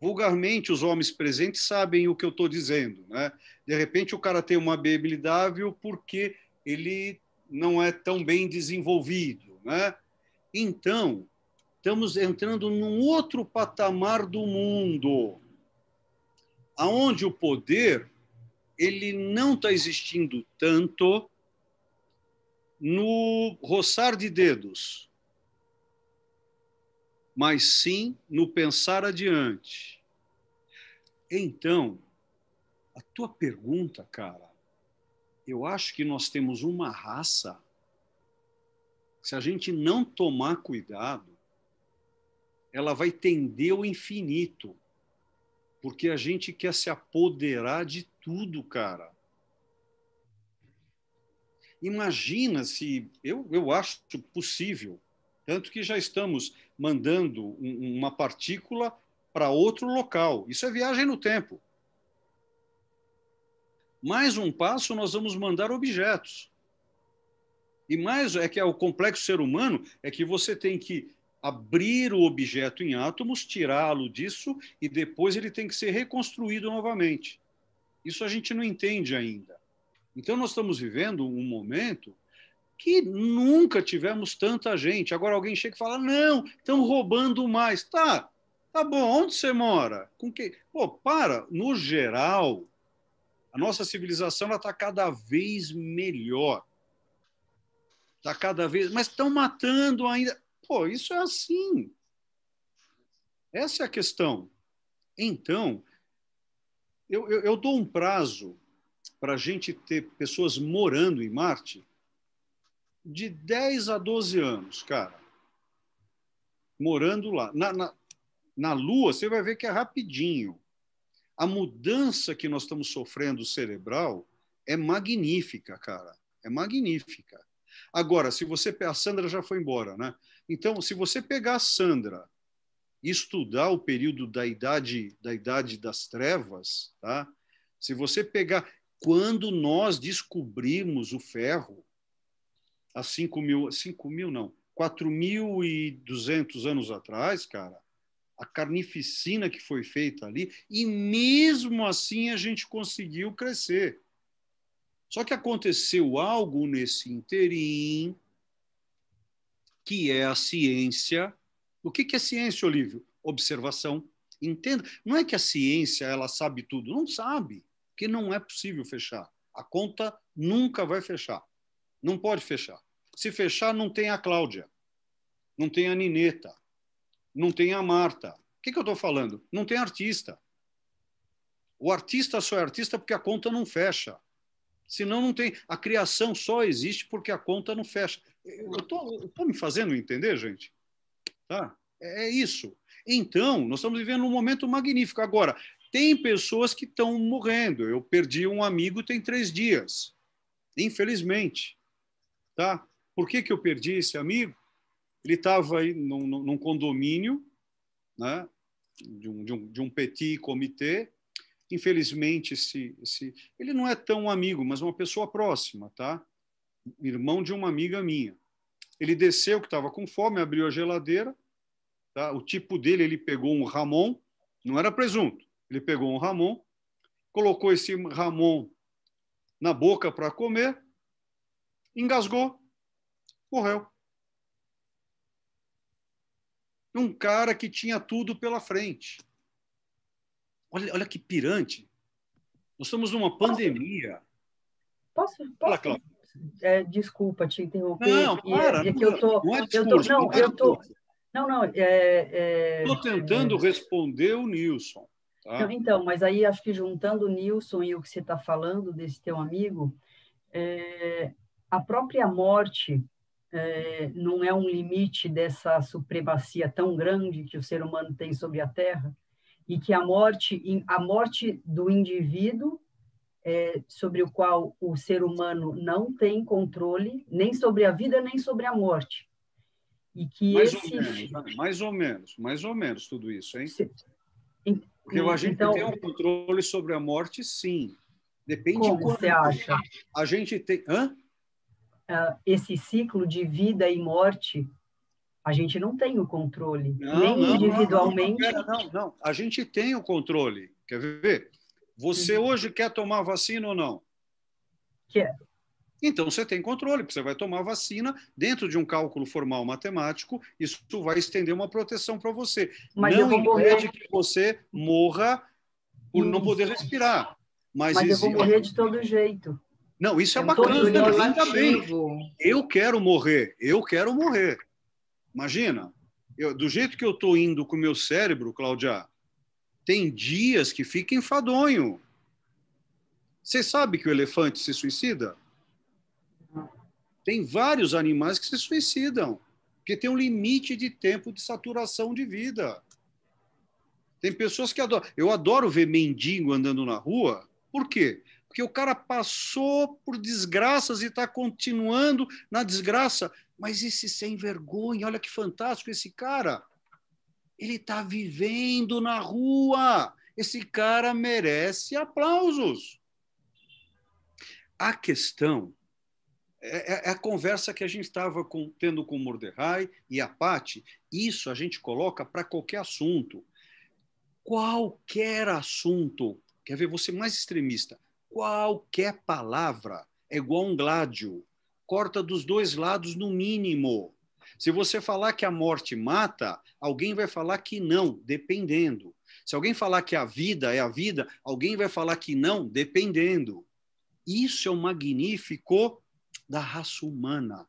Vulgarmente, os homens presentes sabem o que eu estou dizendo, né? De repente, o cara tem uma BMW porque ele não é tão bem desenvolvido, né? Então, estamos entrando num outro patamar do mundo, aonde o poder ele não está existindo tanto no roçar de dedos, mas sim no pensar adiante. Então, a tua pergunta, cara, eu acho que nós temos uma raça, se a gente não tomar cuidado, ela vai tender ao infinito, porque a gente quer se apoderar de tudo, cara. Imagina se, eu acho possível, tanto que já estamos mandando uma partícula para outro local. Isso é viagem no tempo. Mais um passo, nós vamos mandar objetos. E mais é que é o complexo ser humano, é que você tem que abrir o objeto em átomos, tirá-lo disso, e depois ele tem que ser reconstruído novamente. Isso a gente não entende ainda. Então, nós estamos vivendo um momento que nunca tivemos tanta gente. Agora alguém chega e fala, não, estão roubando mais. Tá bom, onde você mora? Com que? Pô, para, no geral, a nossa civilização está cada vez melhor. Está cada vez... Mas estão matando ainda. Pô, isso é assim. Essa é a questão. Então, eu dou um prazo para a gente ter pessoas morando em Marte de 10 a 12 anos, cara. Morando lá. Na Lua, você vai ver que é rapidinho. A mudança que nós estamos sofrendo cerebral é magnífica, cara. É magnífica. Agora, se você... A Sandra já foi embora, né? Então, se você pegar a Sandra e estudar o período da idade das trevas, tá? Se você pegar... Quando nós descobrimos o ferro, há 4.200 anos atrás, cara, a carnificina que foi feita ali, e mesmo assim a gente conseguiu crescer. Só que aconteceu algo nesse interim, que é a ciência. O que é ciência, Olívio? Observação. Entenda. Não é que a ciência ela sabe tudo. Não sabe, porque não é possível fechar. A conta nunca vai fechar. Não pode fechar. Se fechar, não tem a Cláudia, não tem a Nineta, não tem a Marta. O que eu estou falando? Não tem artista. O artista só é artista porque a conta não fecha. Senão não tem. A criação só existe porque a conta não fecha. Eu estou me fazendo entender, gente? Tá? É isso. Então, nós estamos vivendo um momento magnífico. Agora, tem pessoas que estão morrendo. Eu perdi um amigo tem 3 dias. Infelizmente. Tá? Por que eu perdi esse amigo? Ele estava aí num condomínio, né, de um petit comitê. Infelizmente, ele não é tão amigo, mas uma pessoa próxima, tá? Irmão de uma amiga minha. Ele desceu, que estava com fome, abriu a geladeira. Tá? O tipo dele, ele pegou um Ramon, não era presunto. Ele pegou um Ramon, colocou esse Ramon na boca para comer, engasgou, morreu. Um cara que tinha tudo pela frente. Olha que pirante. Nós estamos numa pandemia. Posso? Fala, Cláudio. Desculpa te interromper. Não, para. É que eu tô. Não é discurso. Estou tentando responder o Nilson. Tá? Não, então, mas aí acho que juntando o Nilson e o que você está falando desse teu amigo, a própria morte não é um limite dessa supremacia tão grande que o ser humano tem sobre a Terra, e que a morte do indivíduo, sobre o qual o ser humano não tem controle, nem sobre a vida, nem sobre a morte. E que mais ou menos tudo isso, hein? Porque a gente então, tem um controle sobre a morte, sim. Depende como de quando você acha? A gente tem... Hã? Esse ciclo de vida e morte, a gente não tem o controle, nem individualmente. Não. A gente tem o controle. Quer ver? Você hoje quer tomar vacina ou não? Quero. Então, você tem controle, porque você vai tomar vacina dentro de um cálculo formal matemático, isso vai estender uma proteção para você. Mas não eu vou impede morrer. que você morra por não poder respirar. Mas eu vou morrer de todo jeito. Não, isso é todo bacana, ainda bem. relativo. Eu quero morrer. Imagina, do jeito que eu estou indo com o meu cérebro, Cláudia, tem dias que fica enfadonho. Você sabe que o elefante se suicida? Tem vários animais que se suicidam, porque tem um limite de tempo de saturação de vida. Tem pessoas que adoram. Eu adoro ver mendigo andando na rua. Por quê? Porque o cara passou por desgraças e está continuando na desgraça. Mas esse sem vergonha, olha que fantástico esse cara. Ele está vivendo na rua. Esse cara merece aplausos. A questão é a conversa que a gente estava tendo com o Mordecai e a Pathy. Isso a gente coloca para qualquer assunto. Qualquer assunto. Quer ver, você mais extremista. Qualquer palavra é igual um gládio. Corta dos dois lados no mínimo. Se você falar que a morte mata, alguém vai falar que não, dependendo. Se alguém falar que a vida é a vida, alguém vai falar que não, dependendo. Isso é o magnífico da raça humana.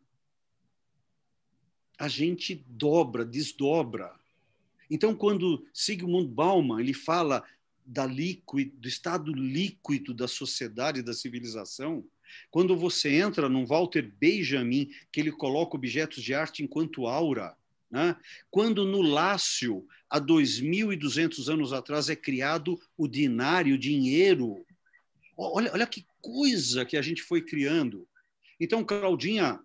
A gente dobra, desdobra. Então, quando Zygmunt Bauman ele fala do estado líquido da sociedade, da civilização, quando você entra num Walter Benjamin, que ele coloca objetos de arte enquanto aura, né? Quando no Lácio, há 2.200 anos atrás, é criado o dinário, o dinheiro. Olha que coisa que a gente foi criando. Então, Claudinha,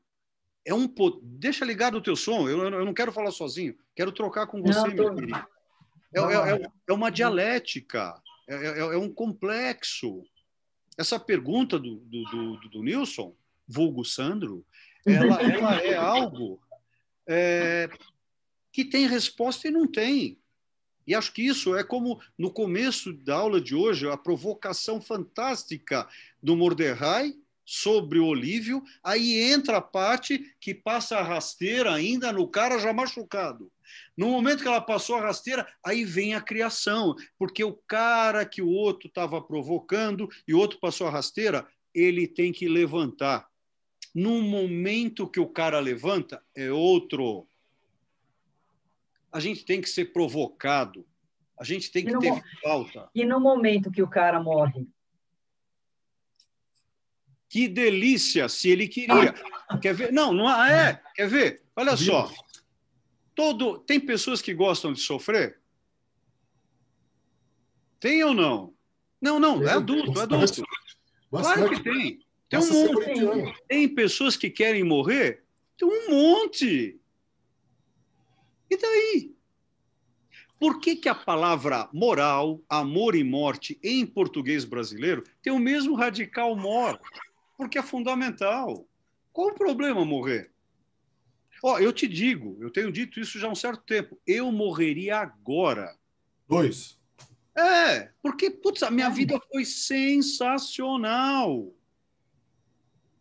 deixa ligado o teu som, eu não quero falar sozinho, quero trocar com você, meu querido. É uma dialética, é um complexo. Essa pergunta do Nilson, vulgo Sandro, ela é algo que tem resposta e não tem. E acho que isso é como no começo da aula de hoje, a provocação fantástica do Mordecai sobre o Olívio, aí entra a Pathy que passa a rasteira ainda no cara já machucado. No momento que ela passou a rasteira, aí vem a criação, porque o cara que o outro estava provocando e o outro passou a rasteira, ele tem que levantar. No momento que o cara levanta, é outro. A gente tem que ser provocado, a gente tem que ter falta. E no momento que o cara morre? Que delícia, se ele queria. Quer ver? Não é. Quer ver? Olha só. Tem pessoas que gostam de sofrer? Tem ou não? Não, é adulto. Claro que tem. Tem um monte. Tem pessoas que querem morrer? Tem um monte. E daí? Por que a palavra moral, amor e morte em português brasileiro tem o mesmo radical mor? Porque é fundamental. Qual o problema morrer? Eu te digo, eu tenho dito isso já há um certo tempo, eu morreria agora. 2. Porque, putz, a minha vida foi sensacional.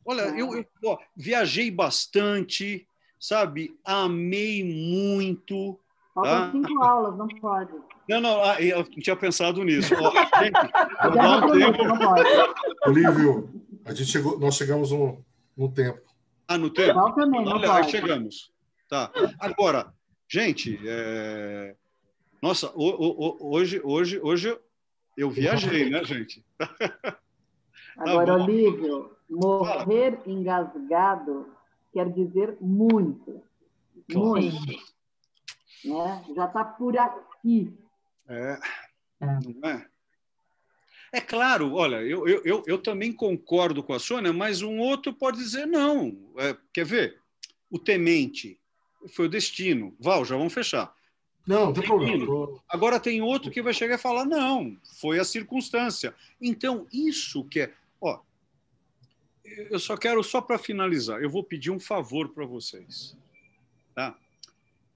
Olha, eu viajei bastante, sabe? Amei muito. Faltam 5 aulas, não pode. Não, eu não tinha pensado nisso. Gente, vou dar um tempo. Não pode. Olívio, nós chegamos no tempo. No tempo? Olha, aí chegamos. Tá. Agora, gente, nossa, hoje eu viajei, né, gente? Agora, Olívio, morrer engasgado quer dizer muito. Muito. Né? Já está por aqui. Não é? É claro, olha, eu também concordo com a Sônia, mas um outro pode dizer não. Quer ver? O temente foi o destino. Val, já vamos fechar. Não tem problema. Agora tem outro que vai chegar e falar, não, foi a circunstância. Então, isso que é... eu só quero, só para finalizar, eu vou pedir um favor para vocês. Tá?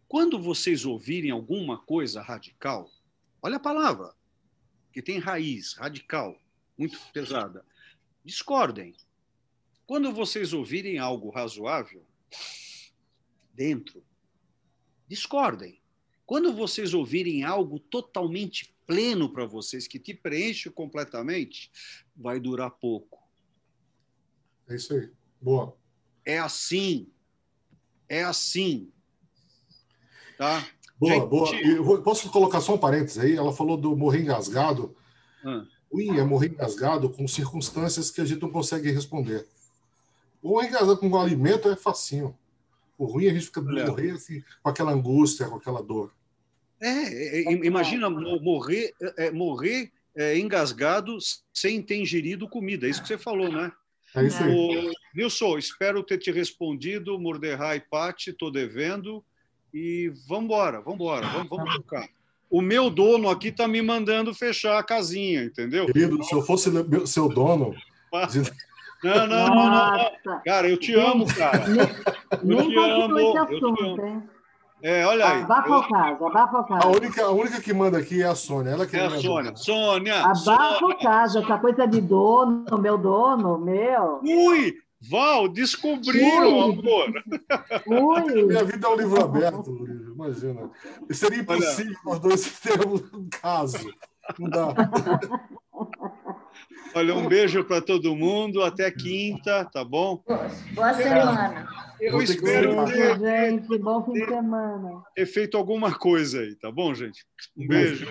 Quando vocês ouvirem alguma coisa radical, olha a palavra, que tem raiz, radical, muito pesada. Discordem. Quando vocês ouvirem algo razoável, dentro, discordem. Quando vocês ouvirem algo totalmente pleno para vocês, que te preenche completamente, vai durar pouco. É isso aí. Boa. É assim. É assim. Tá? Boa, Gente, boa. Posso colocar só um parênteses aí? Ela falou do morrer engasgado. Ruim é morrer engasgado com circunstâncias que a gente não consegue responder. Morrer engasgado com um alimento é facinho. O ruim é a gente fica morrer assim, com aquela angústia, com aquela dor. Imagina morrer engasgado sem ter ingerido comida. É isso que você falou, né? É isso aí. Nilson, espero ter te respondido. Mordecai e Pati, estou devendo. E vamos embora. Vamos tocar. O meu dono aqui está me mandando fechar a casinha, entendeu? Querido, se eu fosse seu dono... Não. Cara, eu te amo, cara. Nem continua esse assunto, hein? Olha aí. Abafa o caso. A única que manda aqui é a Sônia. Ela que é a Sônia. Sônia. Abafa o caso. Essa coisa de dono, meu dono, meu. Ui, Val, descobriram, amor. Ui. Minha vida é um livro aberto, imagina. Seria impossível nós dois termos um caso. Não dá. Olha, um beijo para todo mundo. Até quinta, tá bom? Boa semana. Eu espero gente. Bom fim de semana. ter feito alguma coisa aí, tá bom, gente? Um beijo.